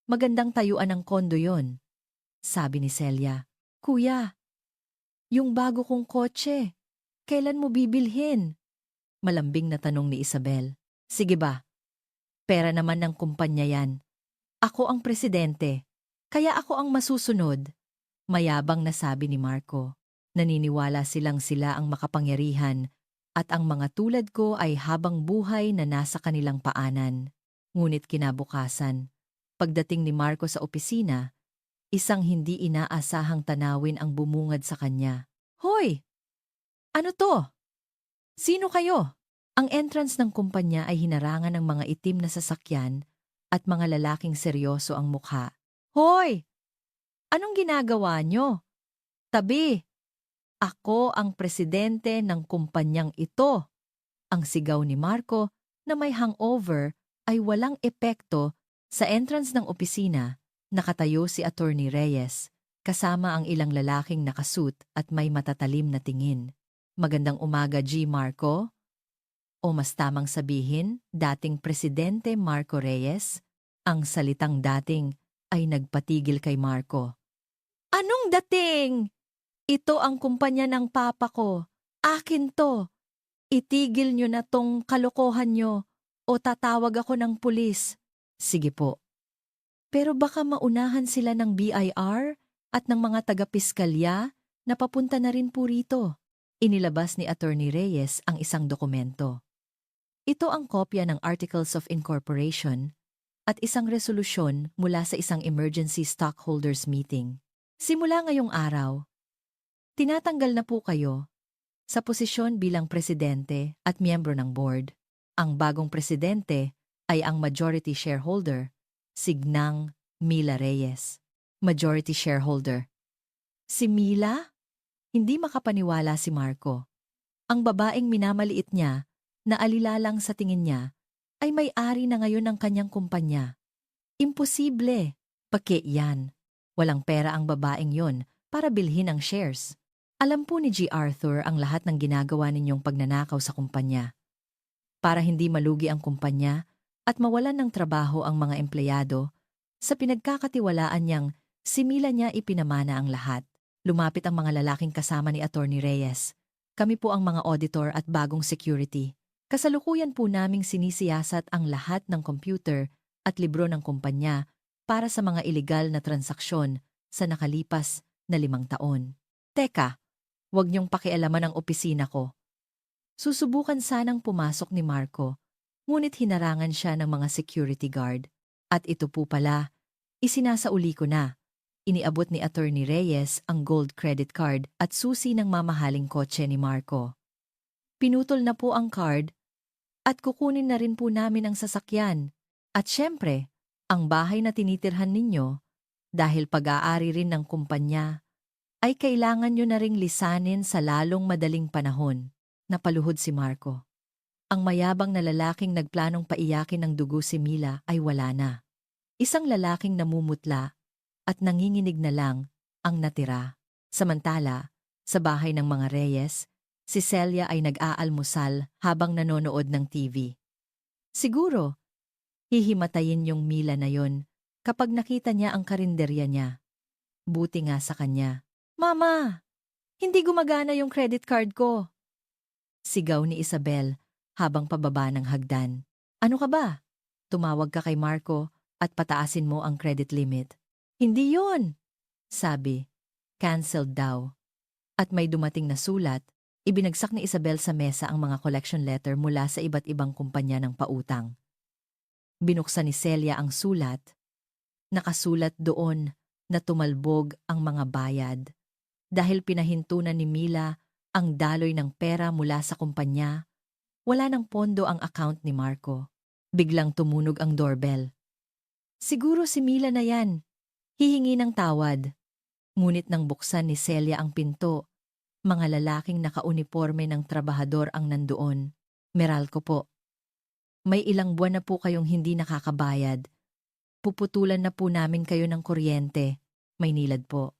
Magandang tayuan ng kondo yon, sabi ni Celia. Kuya, yung bago kong kotse, kailan mo bibilhin? Malambing na tanong ni Isabel. Sige ba? Pera naman ng kumpanya yan. Ako ang presidente, kaya ako ang masusunod. Mayabang na sabi ni Marco. Naniniwala silang sila ang makapangyarihan at ang mga tulad ko ay habang buhay na nasa kanilang paanan. Ngunit kinabukasan, pagdating ni Marco sa opisina, isang hindi inaasahang tanawin ang bumungad sa kanya. Hoy! Ano to? Sino kayo? Ang entrance ng kumpanya ay hinarangan ng mga itim na sasakyan at mga lalaking seryoso ang mukha. Hoy! Anong ginagawa nyo? Tabi! Ako ang presidente ng kumpanyang ito. Ang sigaw ni Marco na may hangover ay walang epekto. Sa entrance ng opisina, nakatayo si Attorney Reyes, kasama ang ilang lalaking nakasuit at may matatalim na tingin. Magandang umaga, G. Marco. O mas tamang sabihin, dating Presidente Marco Reyes. Ang salitang dating ay nagpatigil kay Marco. Anong dating? Ito ang kumpanya ng papa ko. Akin to. Itigil nyo na tong kalokohan nyo o tatawag ako ng pulis. Sige po. Pero baka maunahan sila ng BIR at ng mga taga-piskalya na papunta na rin po rito. Inilabas ni Attorney Reyes ang isang dokumento. Ito ang kopya ng Articles of Incorporation at isang resolusyon mula sa isang emergency stockholders meeting. Simula ngayong araw, tinatanggal na po kayo sa posisyon bilang presidente at miyembro ng board. Ang bagong presidente ay ang majority shareholder, Signang Mila Reyes. Majority shareholder. Si Mila? Hindi makapaniwala si Marco. Ang babaeng minamaliit niya, na alilalang sa tingin niya, ay may-ari na ngayon ng kanyang kumpanya. Imposible. Pake yan. Walang pera ang babaeng yon para bilhin ang shares. Alam po ni G. Arthur ang lahat ng ginagawa ninyong pagnanakaw sa kumpanya. Para hindi malugi ang kumpanya at mawalan ng trabaho ang mga empleyado, sa pinagkakatiwalaan niyang si Mila niya ipinamana ang lahat. Lumapit ang mga lalaking kasama ni Attorney Reyes. Kami po ang mga auditor at bagong security. Kasalukuyan po naming sinisiyasat ang lahat ng computer at libro ng kumpanya para sa mga ilegal na transaksyon sa nakalipas na 5 taon. Teka, huwag niyong pakialaman ang opisina ko. Susubukan sanang pumasok ni Marco, ngunit hinarangan siya ng mga security guard. At ito po pala, isinasauli ko na. Iniabot ni Attorney Reyes ang gold credit card at susi ng mamahaling kotse ni Marco. Pinutol na po ang card at kukunin na rin po namin ang sasakyan. At syempre, ang bahay na tinitirhan ninyo, dahil pag-aari rin ng kumpanya, ay kailangan nyo na ring lisanin sa lalong madaling panahon. Napaluhod si Marco. Ang mayabang na lalaking nagplanong paiyakin ng dugo si Mila ay wala na. Isang lalaking namumutla at nanginginig na lang ang natira. Samantala, sa bahay ng mga Reyes, si Celia ay nag-aalmusal habang nanonood ng TV. Siguro, hihimatayin yung Mila na yon kapag nakita niya ang karinderya niya. Buti nga sa kanya. Mama! Hindi gumagana yung credit card ko! Sigaw ni Isabel habang pababa ng hagdan. Ano ka ba? Tumawag ka kay Marco at pataasin mo ang credit limit. Hindi yon, sabi. Cancelled daw. At may dumating na sulat, ibinagsak ni Isabel sa mesa ang mga collection letter mula sa iba't ibang kumpanya ng pautang. Binuksan ni Celia ang sulat. Nakasulat doon na tumalbog ang mga bayad dahil pinahintunan ni Mila ang daloy ng pera mula sa kumpanya. Wala ng pondo ang account ni Marco. Biglang tumunog ang doorbell. Siguro si Mila na yan. Hihingi ng tawad. Ngunit nang buksan ni Celia ang pinto, mga lalaking nakauniporme ng trabahador ang nandoon. Meralco po. May ilang buwan na po kayong hindi nakakabayad. Puputulan na po namin kayo ng kuryente. May nilad po.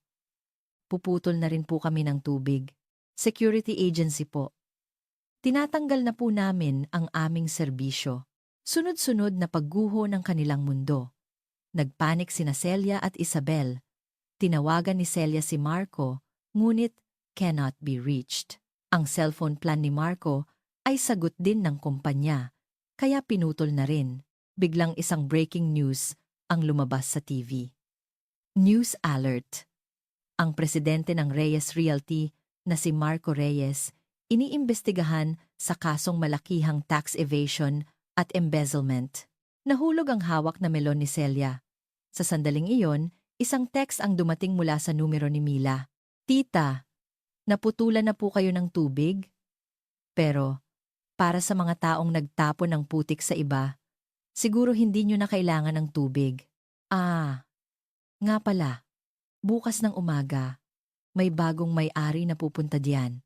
Puputol na rin po kami ng tubig. Security agency po. Tinatanggal na po namin ang aming serbisyo. Sunod-sunod na pagguho ng kanilang mundo. Nagpanik sina Celia at Isabel. Tinawagan ni Celia si Marco, ngunit cannot be reached. Ang cellphone plan ni Marco ay sagot din ng kumpanya, kaya pinutol na rin. Biglang isang breaking news ang lumabas sa TV. News alert. Ang presidente ng Reyes Realty na si Marco Reyes iniimbestigahan sa kasong malakihang tax evasion at embezzlement. Nahulog ang hawak na melon ni Celia. Sa sandaling iyon, isang text ang dumating mula sa numero ni Mila. Tita, naputulan na po kayo ng tubig? Pero, para sa mga taong nagtapon ng putik sa iba, siguro hindi nyo na kailangan ng tubig. Nga pala, bukas ng umaga, may bagong may-ari na pupunta diyan.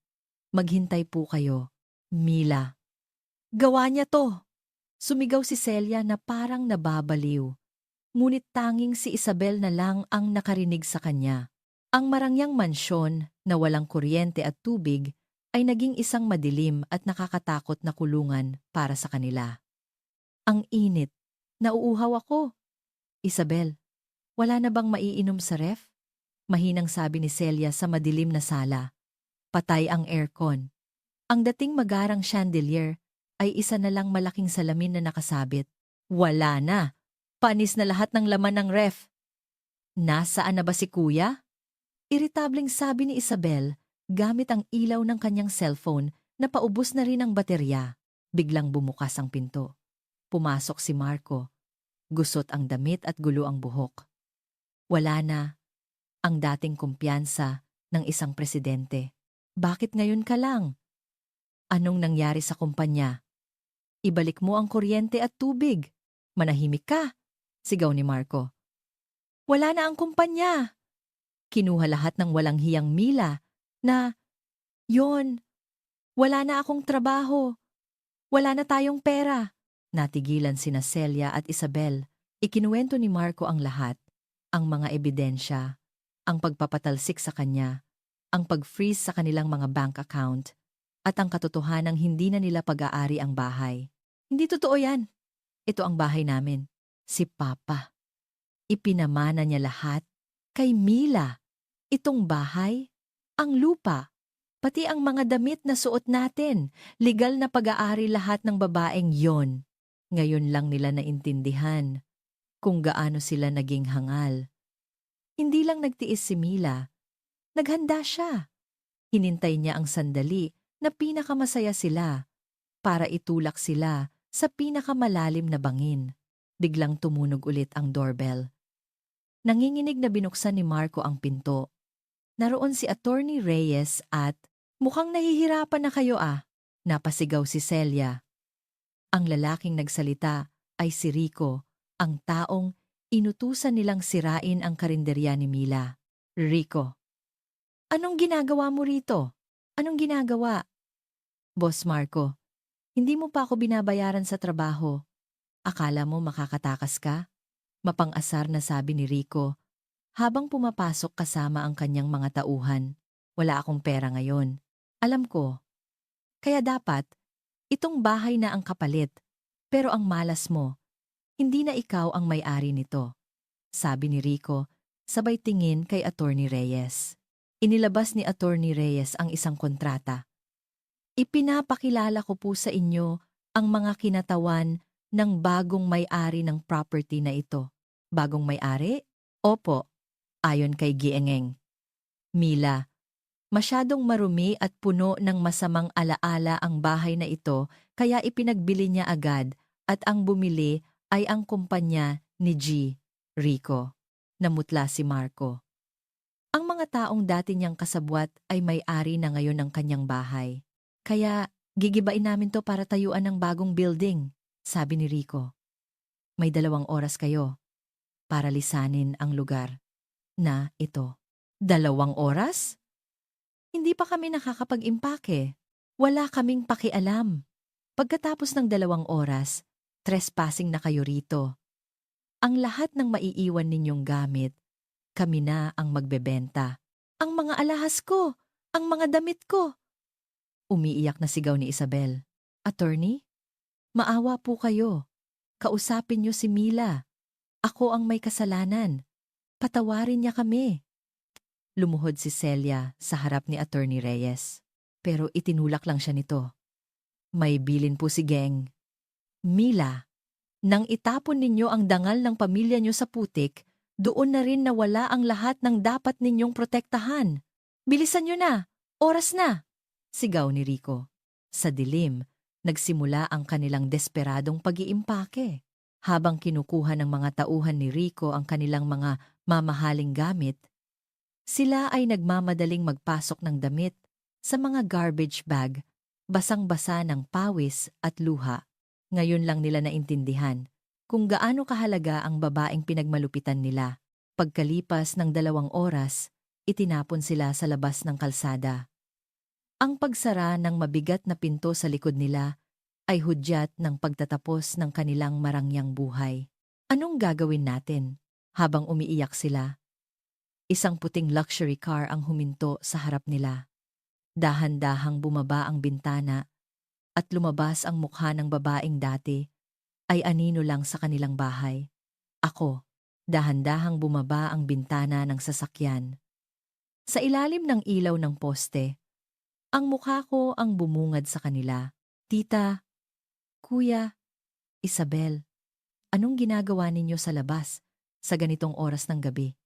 Maghintay po kayo, Mila. Gawa niya to! Sumigaw si Celia na parang nababaliw. Ngunit tanging si Isabel na lang ang nakarinig sa kanya. Ang marangyang mansyon na walang kuryente at tubig ay naging isang madilim at nakakatakot na kulungan para sa kanila. Ang init. Nauuhaw ako. Isabel, wala na bang maiinom sa ref? Mahinang sabi ni Celia sa madilim na sala. Patay ang aircon. Ang dating magarang chandelier ay isa na lang malaking salamin na nakasabit. Wala na. Panis na lahat ng laman ng ref. Nasaan na ba si kuya? Iritableng sabi ni Isabel gamit ang ilaw ng kanyang cellphone na paubos na rin ang baterya. Biglang bumukas ang pinto. Pumasok si Marco. Gusot ang damit at gulo ang buhok. Wala na ang dating kumpiyansa ng isang presidente. Bakit ngayon ka lang? Anong nangyari sa kumpanya? Ibalik mo ang kuryente at tubig. Manahimik ka, sigaw ni Marco. Wala na ang kumpanya. Kinuha lahat ng walang hiyang Mila na, yon, wala na akong trabaho. Wala na tayong pera. Natigilan sina Celia at Isabel. Ikinuwento ni Marco ang lahat, ang mga ebidensya, ang pagpapatalsik sa kanya, ang pag-freeze sa kanilang mga bank account, at ang katotohanang hindi na nila pag-aari ang bahay. Hindi totoo yan. Ito ang bahay namin. Si Papa. Ipinamana niya lahat kay Mila. Itong bahay, ang lupa, pati ang mga damit na suot natin, legal na pag-aari lahat ng babaeng yon. Ngayon lang nila naintindihan kung gaano sila naging hangal. Hindi lang nagtiis si Mila. Naghanda siya. Hinintay niya ang sandali na pinakamasaya sila para itulak sila sa pinakamalalim na bangin. Biglang tumunog ulit ang doorbell. Nanginginig na binuksan ni Marco ang pinto. Naroon si Attorney Reyes at, mukhang nahihirapan na kayo napasigaw si Celia. Ang lalaking nagsalita ay si Rico, ang taong inutusan nilang sirain ang karinderya ni Mila. Rico. Anong ginagawa mo rito? Anong ginagawa? Boss Marco, Hindi mo pa ako binabayaran sa trabaho. Akala mo makakatakas ka? Mapang-asar na sabi ni Rico habang pumapasok kasama ang kanyang mga tauhan. Wala akong pera ngayon. Alam ko. Kaya dapat, itong bahay na ang kapalit. Pero ang malas mo, hindi na ikaw ang may-ari nito. Sabi ni Rico, sabay tingin kay Attorney Reyes. Inilabas ni Attorney Reyes ang isang kontrata. Ipinapakilala ko po sa inyo ang mga kinatawan ng bagong may-ari ng property na ito. Bagong may-ari? Opo, ayon kay Giengeng. Mila, masyadong marumi at puno ng masamang alaala ang bahay na ito kaya ipinagbili niya agad at ang bumili ay ang kumpanya ni Rico. Namutla si Marco. Ang mga taong dati niyang kasabwat ay may-ari na ngayon ng kanyang bahay. Kaya gigibain namin to para tayuan ng bagong building, sabi ni Rico. May 2 oras kayo para lisanin ang lugar na ito. 2 oras? Hindi pa kami nakakapag-impake. Wala kaming pakialam. Pagkatapos ng 2 oras, trespassing na kayo rito. Ang lahat ng maiiwan ninyong gamit, kami na ang magbebenta. Ang mga alahas ko, ang mga damit ko. Umiiyak na sigaw ni Isabel. Attorney, maawa po kayo. Kausapin niyo si Mila. Ako ang may kasalanan. Patawarin niya kami. Lumuhod si Celia sa harap ni Attorney Reyes. Pero itinulak lang siya nito. May bilin po si Geng. Mila, nang itapon ninyo ang dangal ng pamilya niyo sa putik, doon na rin nawala ang lahat ng dapat ninyong protektahan. Bilisan niyo na! Oras na! Sigaw ni Rico. Sa dilim, nagsimula ang kanilang desperadong pag-iimpake. Habang kinukuha ng mga tauhan ni Rico ang kanilang mga mamahaling gamit, sila ay nagmamadaling magpasok ng damit sa mga garbage bag, basang-basa ng pawis at luha. Ngayon lang nila naintindihan kung gaano kahalaga ang babaeng pinagmalupitan nila. Pagkalipas ng 2 oras, itinapon sila sa labas ng kalsada. Ang pagsara ng mabigat na pinto sa likod nila ay hudyat ng pagtatapos ng kanilang marangyang buhay. Anong gagawin natin? Habang umiiyak sila, isang puting luxury car ang huminto sa harap nila. Dahan-dahang bumaba ang bintana at lumabas ang mukha ng babaeng dati ay anino lang sa kanilang bahay. Ako, dahan-dahang bumaba ang bintana ng sasakyan. Sa ilalim ng ilaw ng poste, ang mukha ko ang bumungad sa kanila. Tita, Kuya, Isabel, anong ginagawa ninyo sa labas sa ganitong oras ng gabi?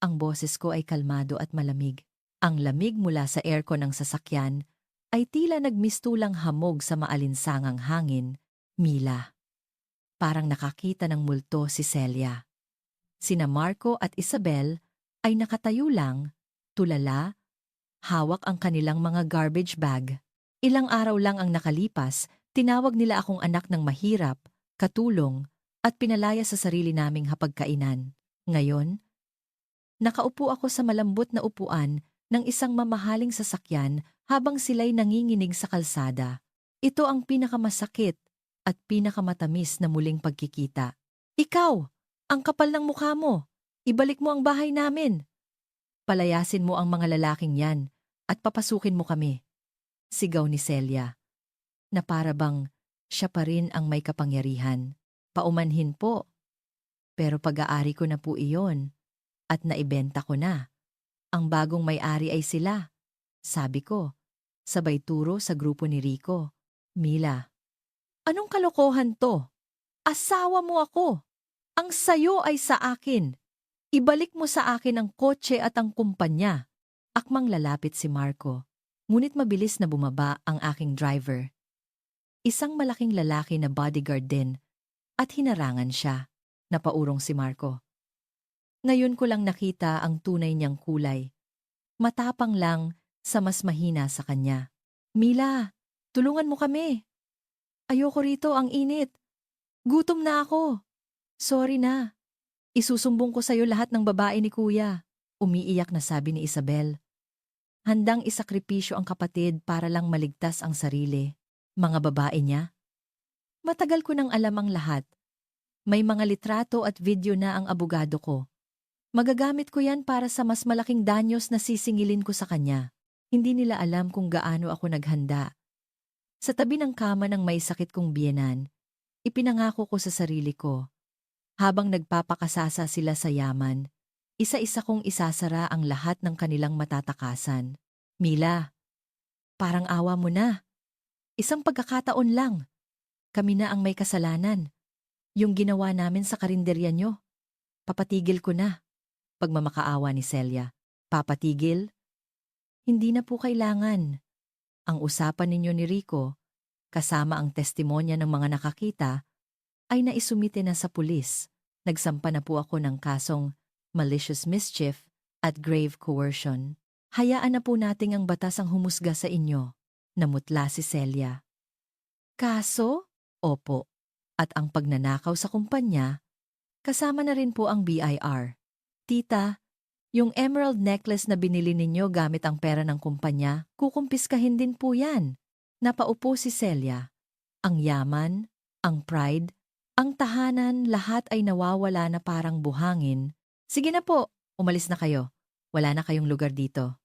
Ang boses ko ay kalmado at malamig. Ang lamig mula sa aircon ng sasakyan ay tila nagmistulang hamog sa maalinsangang hangin. Mila. Parang nakakita ng multo si Celia. Sina Marco at Isabel ay nakatayo lang, tulala, hawak ang kanilang mga garbage bag. Ilang araw lang ang nakalipas, tinawag nila akong anak ng mahirap, katulong, at pinalaya sa sarili naming hapagkainan. Ngayon, nakaupo ako sa malambot na upuan ng isang mamahaling sasakyan habang sila'y nanginginig sa kalsada. Ito ang pinakamasakit at pinakamatamis na muling pagkikita. Ikaw, ang kapal ng mukha mo. Ibalik mo ang bahay namin. Palayasin mo ang mga lalaking yan at papasukin mo kami. Sigaw ni Celia, na para bang siya pa rin ang may kapangyarihan. Paumanhin po. Pero pag-aari ko na po iyon at naibenta ko na. Ang bagong may-ari ay sila. Sabi ko, sabay turo sa grupo ni Rico. Mila, anong kalokohan to? Asawa mo ako. Ang sayo ay sa akin. Ibalik mo sa akin ang kotse at ang kumpanya. Akmang lalapit si Marco, ngunit mabilis na bumaba ang aking driver. Isang malaking lalaki na bodyguard din at hinarangan siya. Napaurong si Marco. Ngayon ko lang nakita ang tunay niyang kulay. Matapang lang sa mas mahina sa kanya. Mila, tulungan mo kami. Ayoko rito, ang init. Gutom na ako. Sorry na. Isusumbong ko sa'yo lahat ng babae ni Kuya. Umiiyak na sabi ni Isabel. Handang isakripisyo ang kapatid para lang maligtas ang sarili. Mga babae niya, Matagal ko nang alam ang lahat. May mga litrato at video na ang abogado ko. Magagamit ko yan para sa mas malaking danyos na sisingilin ko sa kanya. Hindi nila alam kung gaano ako naghanda. Sa tabi ng kama ng may sakit kong biyenan, ipinangako ko sa sarili ko. Habang nagpapakasasa sila sa yaman, isa-isa kong isasara ang lahat ng kanilang matatakasan. Mila, parang awa mo na. Isang pagkakataon lang. Kami na ang may kasalanan. Yung ginawa namin sa karinderya nyo. Papatigil ko na. Pagmamakaawa ni Celia. Papatigil? Hindi na po kailangan. Ang usapan ninyo ni Rico, kasama ang testimonya ng mga nakakita, ay naisumite na sa pulis. Nagsampa na po ako ng kasong malicious mischief at grave coercion. Hayaan na po nating ang batas ang humusga sa inyo. Namutla si Celia. Kaso? Opo. At ang pagnanakaw sa kumpanya, kasama na rin po ang BIR. Tita, yung emerald necklace na binili ninyo gamit ang pera ng kumpanya, kukumpiskahin din po yan. Napaupo si Celia. Ang yaman, ang pride, ang tahanan, lahat ay nawawala na parang buhangin. Sige na po, umalis na kayo. Wala na kayong lugar dito.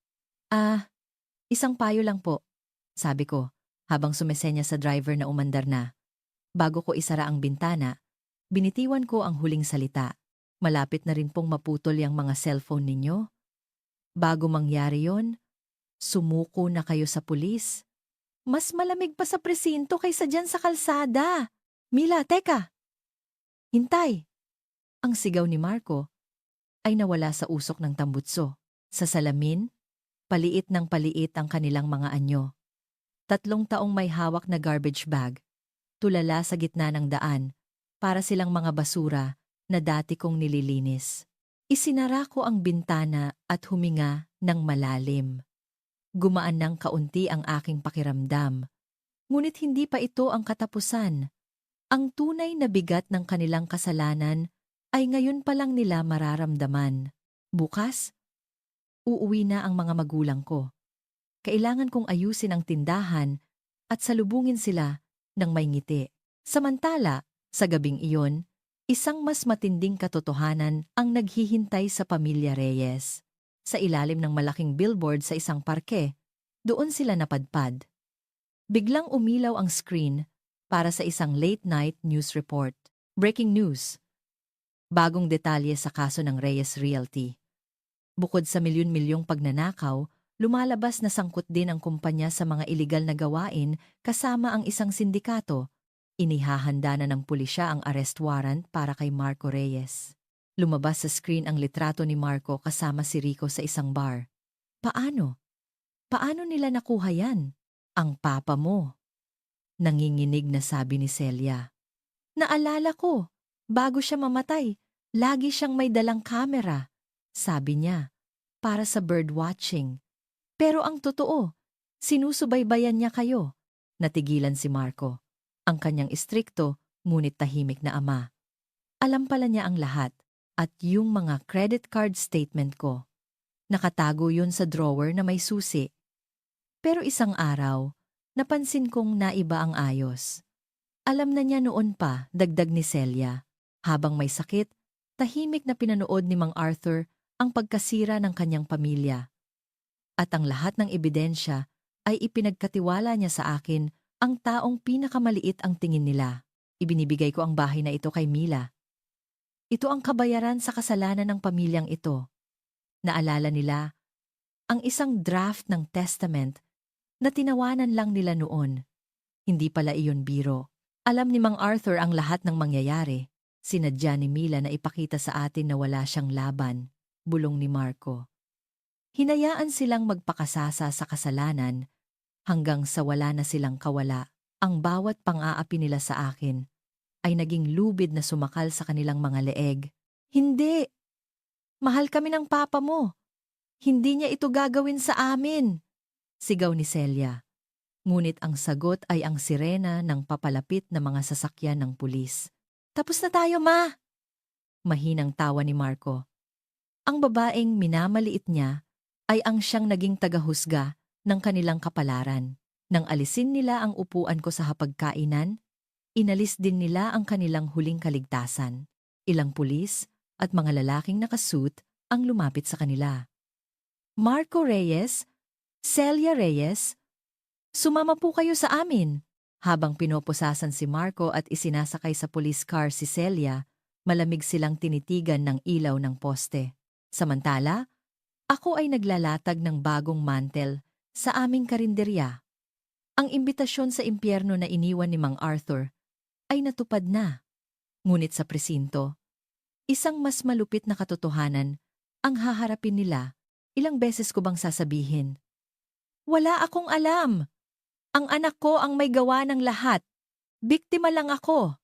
Isang payo lang po, sabi ko, habang sumesenya sa driver na umandar na. Bago ko isara ang bintana, binitiwan ko ang huling salita. Malapit na rin pong maputol yung mga cellphone ninyo. Bago mangyari yon, sumuko na kayo sa pulis. Mas malamig pa sa presinto kaysa dyan sa kalsada. Mila, teka! Hintay! Ang sigaw ni Marco ay nawala sa usok ng tambutso. Sa salamin, paliit ng paliit ang kanilang mga anyo. 3 taong may hawak na garbage bag, tulala sa gitna ng daan, para silang mga basura na dati kong nililinis. Isinara ko ang bintana at huminga ng malalim. Gumaan ng kaunti ang aking pakiramdam. Ngunit hindi pa ito ang katapusan. Ang tunay na bigat ng kanilang kasalanan ay ngayon pa lang nila mararamdaman. Bukas, uuwi na ang mga magulang ko. Kailangan kong ayusin ang tindahan at salubungin sila ng may ngiti. Samantala, sa gabing iyon, isang mas matinding katotohanan ang naghihintay sa pamilya Reyes. Sa ilalim ng malaking billboard sa isang parke, doon sila napadpad. Biglang umilaw ang screen para sa isang late-night news report. Breaking news. Bagong detalye sa kaso ng Reyes Realty. Bukod sa milyon-milyong pagnanakaw, lumalabas na sangkot din ang kumpanya sa mga iligal na gawain kasama ang isang sindikato. Inihahanda na ng pulisya ang arrest warrant para kay Marco Reyes. Lumabas sa screen ang litrato ni Marco kasama si Rico sa isang bar. Paano? Paano nila nakuha yan? Ang papa mo. Nanginginig na sabi ni Celia. Naalala ko, bago siya mamatay, lagi siyang may dalang kamera. Sabi niya, para sa birdwatching. Pero ang totoo, sinusubaybayan niya kayo. Natigilan si Marco. Ang kanyang istrikto, ngunit tahimik na ama. Alam pala niya ang lahat, at yung mga credit card statement ko. Nakatago yun sa drawer na may susi. Pero isang araw, napansin kong naiba ang ayos. Alam na niya noon pa, dagdag ni Celia. Habang may sakit, tahimik na pinanood ni Mang Arthur ang pagkasira ng kanyang pamilya. At ang lahat ng ebidensya ay ipinagkatiwala niya sa akin ang taong pinakamaliit ang tingin nila. Ibinibigay ko ang bahay na ito kay Mila. Ito ang kabayaran sa kasalanan ng pamilyang ito. Naalala nila ang isang draft ng testament na tinawanan lang nila noon. Hindi pala iyon biro. Alam ni Mang Arthur ang lahat ng mangyayari. Sinadya ni Mila na ipakita sa atin na wala siyang laban, bulong ni Marco. Hinayaan silang magpakasasa sa kasalanan hanggang sa wala na silang kawala. Ang bawat pang-aapi nila sa akin ay naging lubid na sumakal sa kanilang mga leeg. Hindi! Mahal kami ng papa mo. Hindi niya ito gagawin sa amin. Sigaw ni Celia. Ngunit ang sagot ay ang sirena ng papalapit na mga sasakyan ng pulis. Tapos na tayo, ma! Mahinang tawa ni Marco. Ang babaeng minamaliit niya ay ang siyang naging tagahusga ng kanilang kapalaran. Nang alisin nila ang upuan ko sa hapagkainan, Inalis din nila ang kanilang huling kaligtasan. Ilang pulis at mga lalaking nakasuit ang lumapit sa kanila. Marco Reyes, Celia Reyes, sumama po kayo sa amin. Habang pinoposasan si Marco at isinasakay sa police car si Celia, malamig silang tinitigan ng ilaw ng poste. Samantala, ako ay naglalatag ng bagong mantel sa aming karinderya. Ang imbitasyon sa impyerno na iniwan ni Mang Arthur ay natupad na. Ngunit sa presinto, isang mas malupit na katotohanan ang haharapin nila. Ilang beses ko bang sasabihin? Wala akong alam. Ang anak ko ang may gawa ng lahat. Biktima lang ako.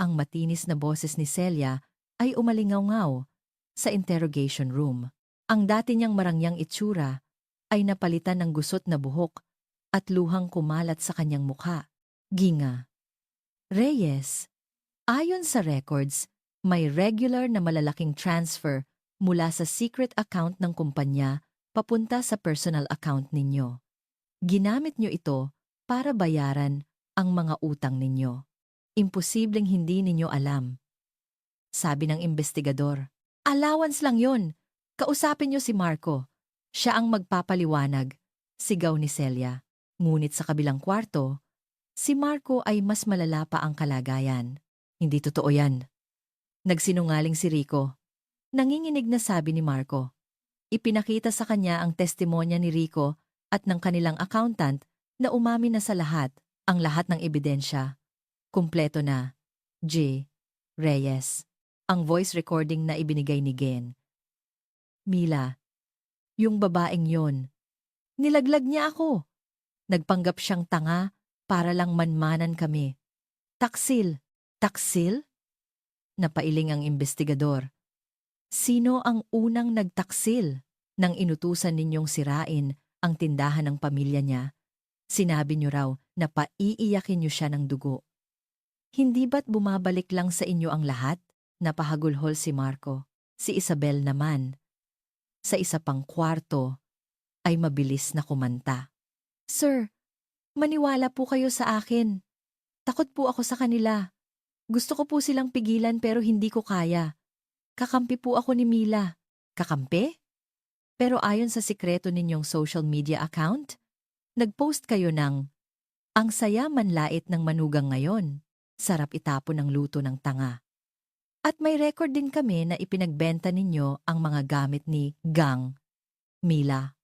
Ang matinis na boses ni Celia ay umalingaw-ngaw sa interrogation room. Ang dati niyang marangyang itsura ay napalitan ng gusot na buhok at luhang kumalat sa kanyang mukha. Ginga. Reyes, ayon sa records, may regular na malalaking transfer mula sa secret account ng kumpanya papunta sa personal account ninyo. Ginamit nyo ito para bayaran ang mga utang ninyo. Imposibleng hindi ninyo alam. Sabi ng investigador, allowance lang yon. Kausapin nyo si Marco. Siya ang magpapaliwanag, sigaw ni Celia. Ngunit sa kabilang kwarto, si Marco ay mas malala pa ang kalagayan. Hindi totoo yan. Nagsinungaling si Rico. Nanginginig na sabi ni Marco. Ipinakita sa kanya ang testimonya ni Rico at ng kanilang accountant na umamin na sa lahat, ang lahat ng ebidensya. Kumpleto na. J. Reyes. Ang voice recording na ibinigay ni Gen. Mila, yung babaeng yon. Nilaglag niya ako. Nagpanggap siyang tanga para lang manmanan kami. Taksil. Taksil? Napailing ang investigador. Sino ang unang nagtaksil nang inutusan ninyong sirain ang tindahan ng pamilya niya? Sinabi niyo raw na paiiyakin niyo siya ng dugo. Hindi ba't bumabalik lang sa inyo ang lahat? Napahagulhol si Marco. Si Isabel naman, sa isa pang kwarto, ay mabilis na kumanta. Sir, maniwala po kayo sa akin. Takot po ako sa kanila. Gusto ko po silang pigilan pero hindi ko kaya. Kakampi po ako ni Mila. Kakampi? Pero ayon sa sikreto ninyong social media account, nag-post kayo ng, ang saya manlait ng manugang ngayon. Sarap itapon ng luto ng tanga. At may record din kami na ipinagbenta ninyo ang mga gamit ni Gang, Mila,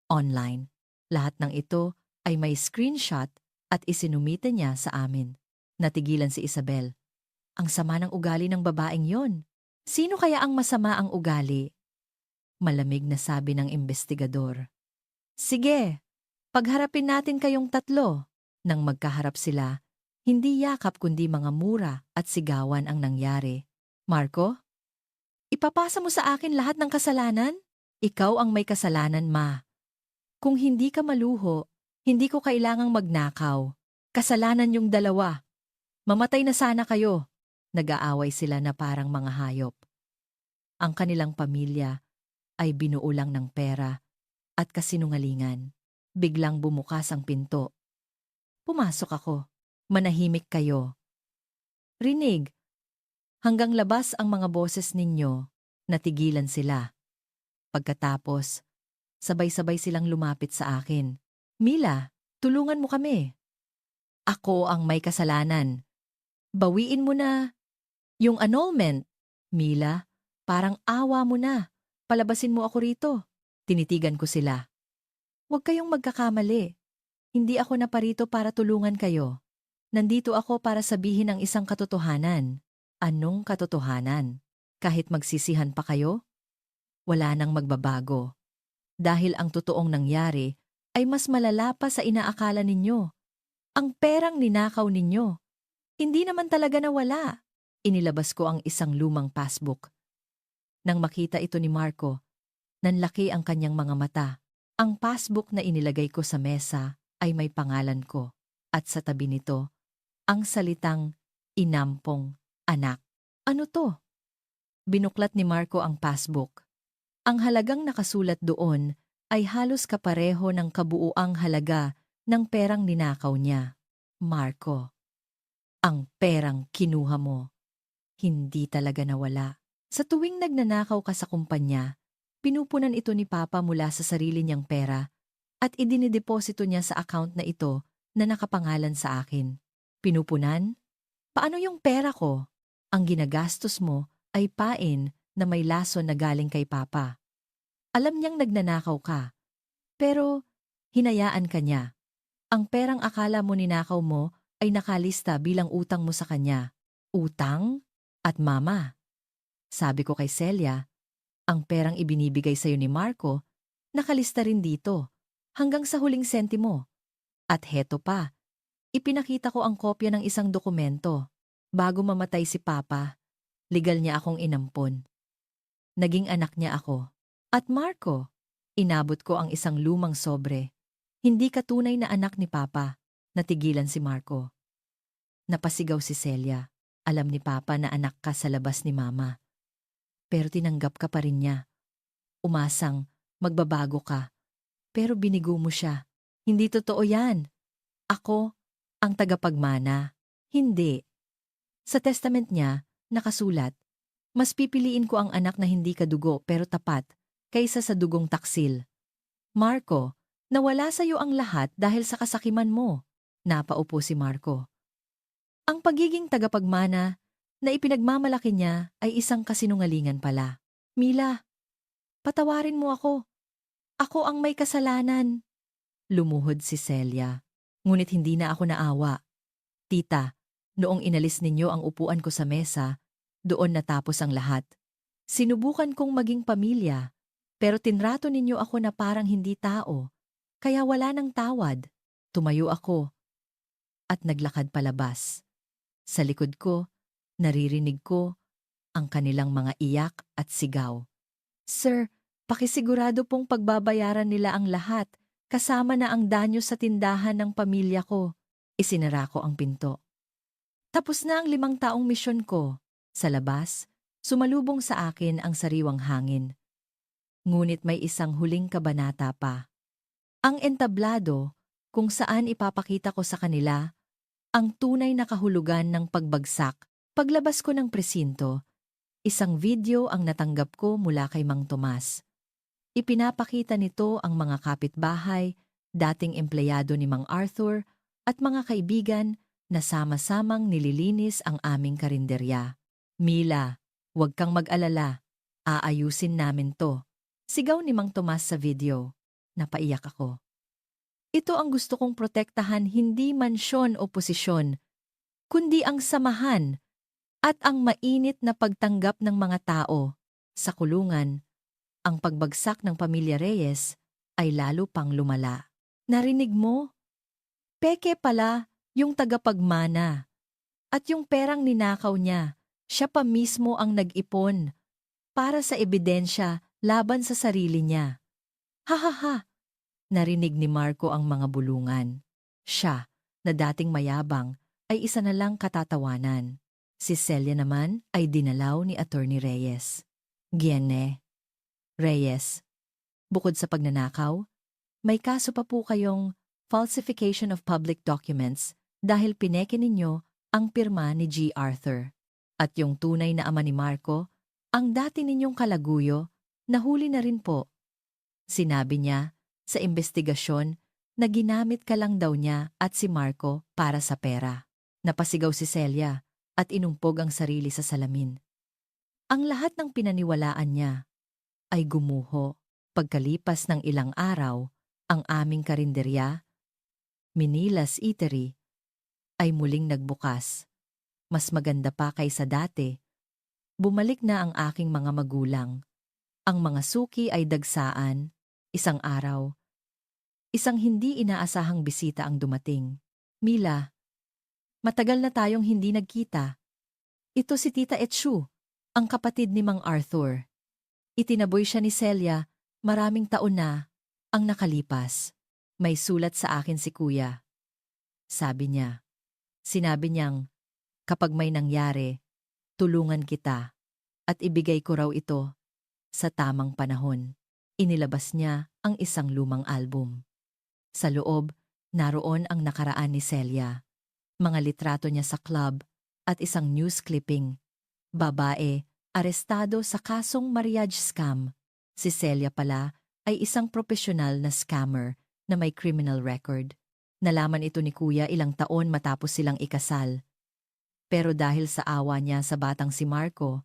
online. Lahat ng ito ay may screenshot at isinumite niya sa amin. Natigilan si Isabel. Ang sama ng ugali ng babaeng yon. Sino kaya ang masama ang ugali? Malamig na sabi ng investigador. Sige, pagharapin natin kayong tatlo. Nang magkaharap sila, hindi yakap kundi mga mura at sigawan ang nangyari. Marco, ipapasa mo sa akin lahat ng kasalanan? Ikaw ang may kasalanan, ma. Kung hindi ka maluho, hindi ko kailangang magnakaw. Kasalanan yung dalawa. Mamatay na sana kayo. Nag-aaway sila na parang mga hayop. Ang kanilang pamilya ay binuo lang ng pera at kasinungalingan. Biglang bumukas ang pinto. Pumasok ako. Manahimik kayo. Rinig. Hanggang labas ang mga boses ninyo, natigilan sila. Pagkatapos, sabay-sabay silang lumapit sa akin. Mila, tulungan mo kami. Ako ang may kasalanan. Bawiin mo na yung annulment. Mila, parang awa mo na. Palabasin mo ako rito. Tinitigan ko sila. Huwag kayong magkakamali. Hindi ako naparito para tulungan kayo. Nandito ako para sabihin ang isang katotohanan. Anong katotohanan? Kahit magsisihan pa kayo? Wala nang magbabago. Dahil ang totoong nangyari ay mas malala pa sa inaakala ninyo. Ang perang ninakaw ninyo. Hindi naman talaga nawala. Inilabas ko ang isang lumang passbook. Nang makita ito ni Marco, nanlaki ang kanyang mga mata. Ang passbook na inilagay ko sa mesa ay may pangalan ko. At sa tabi nito, ang salitang inampong anak. Ano to? Binuklat ni Marco ang passbook. Ang halagang nakasulat doon ay halos kapareho ng kabuuang halaga ng perang ninakaw niya. Marco. Ang perang kinuha mo, hindi talaga nawala. Sa tuwing nagnanakaw ka sa kumpanya, pinupunan ito ni Papa mula sa sarili niyang pera at idinideposito niya sa account na ito na nakapangalan sa akin. Pinupunan? Paano yung pera ko? Ang ginagastos mo ay pain na may lason na galing kay Papa. Alam niyang nagnanakaw ka, pero hinayaan ka niya. Ang perang akala mo ninakaw mo ay nakalista bilang utang mo sa kanya. Utang? At mama, sabi ko kay Celia, ang perang ibinibigay sa'yo ni Marco, nakalista rin dito, hanggang sa huling sentimo. At heto pa, ipinakita ko ang kopya ng isang dokumento. Bago mamatay si Papa, legal niya akong inampon. Naging anak niya ako. At Marco, inabot ko ang isang lumang sobre. Hindi ka tunay na anak ni Papa. Natigilan si Marco. Napasigaw si Celia. Alam ni Papa na anak ka sa labas ni Mama. Pero tinanggap ka pa rin niya. Umasang, magbabago ka. Pero binigo mo siya. Hindi totoo yan. Ako, ang tagapagmana. Hindi. Sa testament niya, nakasulat, mas pipiliin ko ang anak na hindi kadugo pero tapat, kaysa sa dugong taksil. Marco, nawala sa iyo ang lahat dahil sa kasakiman mo. Napaupo si Marco. Ang pagiging tagapagmana na ipinagmamalaki niya ay isang kasinungalingan pala. Mila, patawarin mo ako. Ako ang may kasalanan. Lumuhod si Celia. Ngunit hindi na ako naawa. Tita, noong inalis ninyo ang upuan ko sa mesa, doon natapos ang lahat. Sinubukan kong maging pamilya, pero tinrato ninyo ako na parang hindi tao. Kaya wala nang tawad. Tumayo ako at naglakad palabas. Sa likod ko, naririnig ko ang kanilang mga iyak at sigaw. Sir, pakisigurado pong pagbabayaran nila ang lahat, kasama na ang danyo sa tindahan ng pamilya ko. Isinara ko ang pinto. Tapos na ang 5 taong misyon ko. Sa labas, sumalubong sa akin ang sariwang hangin. Ngunit may isang huling kabanata pa. Ang entablado, kung saan ipapakita ko sa kanila ang tunay na kahulugan ng pagbagsak. Paglabas ko ng presinto, isang video ang natanggap ko mula kay Mang Tomas. Ipinapakita nito ang mga kapitbahay, dating empleyado ni Mang Arthur, at mga kaibigan na sama-samang nililinis ang aming karinderya. Mila, huwag kang mag-alala. Aayusin namin to. Sigaw ni Mang Tomas sa video. Napaiyak ako. Ito ang gusto kong protektahan, hindi mansyon o posisyon, kundi ang samahan at ang mainit na pagtanggap ng mga tao. Sa kulungan, ang pagbagsak ng pamilya Reyes ay lalo pang lumala. Narinig mo? Peke pala yung tagapagmana. At yung perang ninakaw niya, siya pa mismo ang nag-ipon para sa ebidensya laban sa sarili niya. Ha ha ha! Narinig ni Marco ang mga bulungan. Siya, na dating mayabang, ay isa na lang katatawanan. Si Celia naman ay dinalaw ni Attorney Reyes. Giene, Reyes, bukod sa pagnanakaw, may kaso pa po kayong falsification of public documents dahil pineke ninyo ang pirma ni G. Arthur. At yung tunay na ama ni Marco, ang dati ninyong kalaguyo, nahuli na rin po. Sinabi niya sa investigasyon na ginamit ka lang daw niya at si Marco para sa pera. Napasigaw si Celia at inumpog ang sarili sa salamin. Ang lahat ng pinaniwalaan niya ay gumuho. Pagkalipas ng ilang araw, ang aming karinderya, Minilas Eatery, ay muling nagbukas. Mas maganda pa kaysa dati. Bumalik na ang aking mga magulang. Ang mga suki ay dagsaan. Isang araw, isang hindi inaasahang bisita ang dumating. Mila, matagal na tayong hindi nagkita. Ito si Tita Etsu, ang kapatid ni Mang Arthur. Itinaboy siya ni Celia, maraming taon na ang nakalipas. May sulat sa akin si Kuya. Sabi niya. Sinabi niyang, kapag may nangyari, tulungan kita at ibigay ko raw ito sa tamang panahon. Inilabas niya ang isang lumang album. Sa loob, naroon ang nakaraan ni Celia. mga litrato niya sa club, at isang news clipping. Babae, arestado sa kasong marriage scam. Si Celia pala ay isang profesional na scammer na may criminal record. Nalaman ito ni Kuya ilang taon matapos silang ikasal. Pero dahil sa awa niya sa batang si Marco,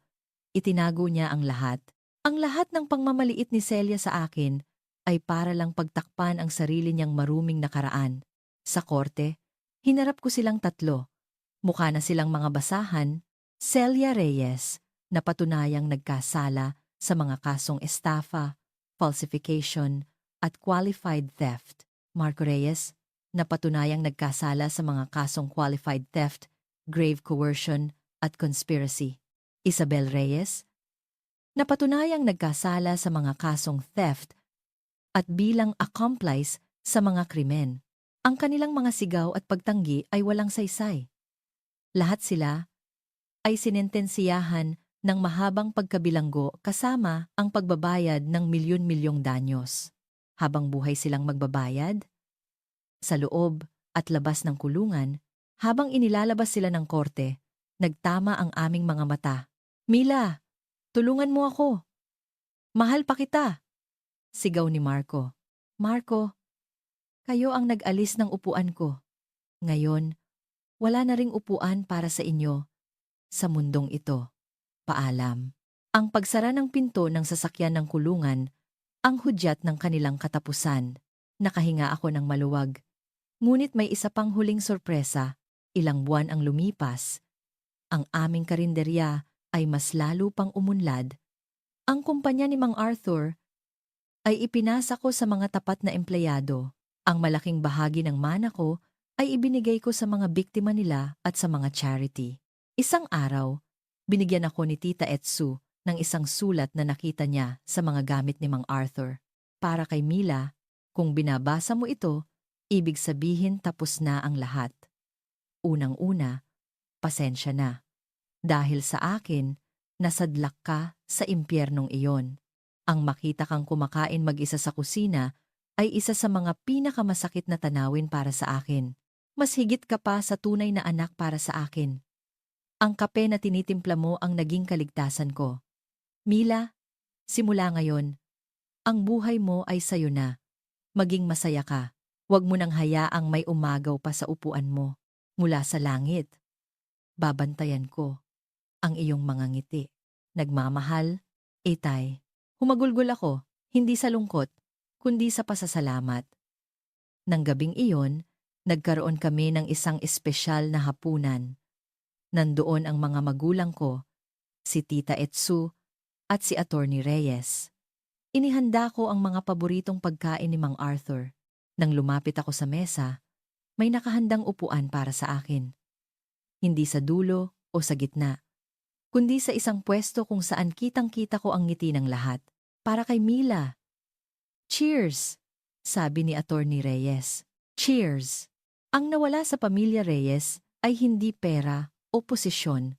itinago niya ang lahat. Ang lahat ng pangmamaliit ni Celia sa akin ay para lang pagtakpan ang sarili niyang maruming nakaraan. Sa korte, hinarap ko silang tatlo. Mukha na silang mga basahan. Celia Reyes, na patunayang nagkasala sa mga kasong estafa, falsification, at qualified theft. Marco Reyes, na patunayang nagkasala sa mga kasong qualified theft, grave coercion, at conspiracy. Isabel Reyes, na patunayang nagkasala sa mga kasong theft at bilang accomplice sa mga krimen. Ang kanilang mga sigaw at pagtanggi ay walang saysay. Lahat sila ay sinentensiyahan ng mahabang pagkabilanggo kasama ang pagbabayad ng milyon-milyong danyos. Habang buhay silang magbabayad, sa loob at labas ng kulungan, habang inilalabas sila ng korte, nagtama ang aming mga mata. "Mila, tulungan mo ako. Mahal pa kita," sigaw ni Marco. "Marco, kayo ang nag-alis ng upuan ko. Ngayon, wala na ring upuan para sa inyo sa mundong ito. Paalam." Ang pagsara ng pinto ng sasakyan ng kulungan, ang hudyat ng kanilang katapusan. Nakahinga ako ng maluwag. Ngunit may isa pang huling sorpresa. Ilang buwan ang lumipas. Ang aming karinderya ay mas lalo pang umunlad. Ang kumpanya ni Mang Arthur ay ipinasa ko sa mga tapat na empleyado. Ang malaking bahagi ng mana ko ay ibinigay ko sa mga biktima nila at sa mga charity. Isang araw, binigyan ako ni Tita Etsu ng isang sulat na nakita niya sa mga gamit ni Mang Arthur. Para kay Mila, kung binabasa mo ito, ibig sabihin tapos na ang lahat. Unang-una, pasensya na. Dahil sa akin, nasadlak ka sa impyernong iyon. Ang makita kang kumakain mag-isa sa kusina ay isa sa mga pinakamasakit na tanawin para sa akin. Mas higit ka pa sa tunay na anak para sa akin. Ang kape na tinitimpla mo ang naging kaligtasan ko. Mila, simula ngayon, ang buhay mo ay sayo na. Maging masaya ka. Huwag mo nang hayaang may umagaw pa sa upuan mo. Mula sa langit, babantayan ko ang iyong mga ngiti. Nagmamahal, Itay. Humagulgol ako, hindi sa lungkot, kundi sa pasasalamat. Nang gabing iyon, nagkaroon kami ng isang espesyal na hapunan. Nandoon ang mga magulang ko, si Tita Etsu at si Attorney Reyes. Inihanda ko ang mga paboritong pagkain ni Mang Arthur. Nang lumapit ako sa mesa, may nakahandang upuan para sa akin. Hindi sa dulo o sa gitna, kundi sa isang pwesto kung saan kitang-kita ko ang ngiti ng lahat. Para kay Mila. "Cheers!" sabi ni Attorney Reyes. Cheers! Ang nawala sa pamilya Reyes ay hindi pera o posisyon.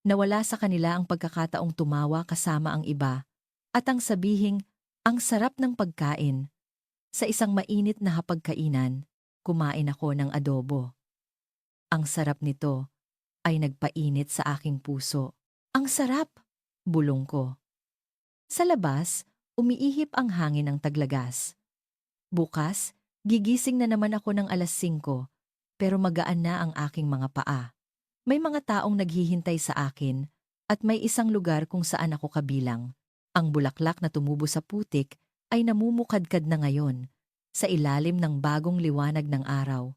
Nawala sa kanila ang pagkakataong tumawa kasama ang iba at ang sabihing ang sarap ng pagkain. Sa isang mainit na hapagkainan, kumain ako ng adobo. Ang sarap nito ay nagpainit sa aking puso. "Ang sarap!" bulong ko. Sa labas, umiihip ang hangin ng taglagas. Bukas, gigising na naman ako ng 5:00, pero magaan na ang aking mga paa. May mga taong naghihintay sa akin at may isang lugar kung saan ako kabilang. Ang bulaklak na tumubo sa putik ay namumukadkad na ngayon sa ilalim ng bagong liwanag ng araw.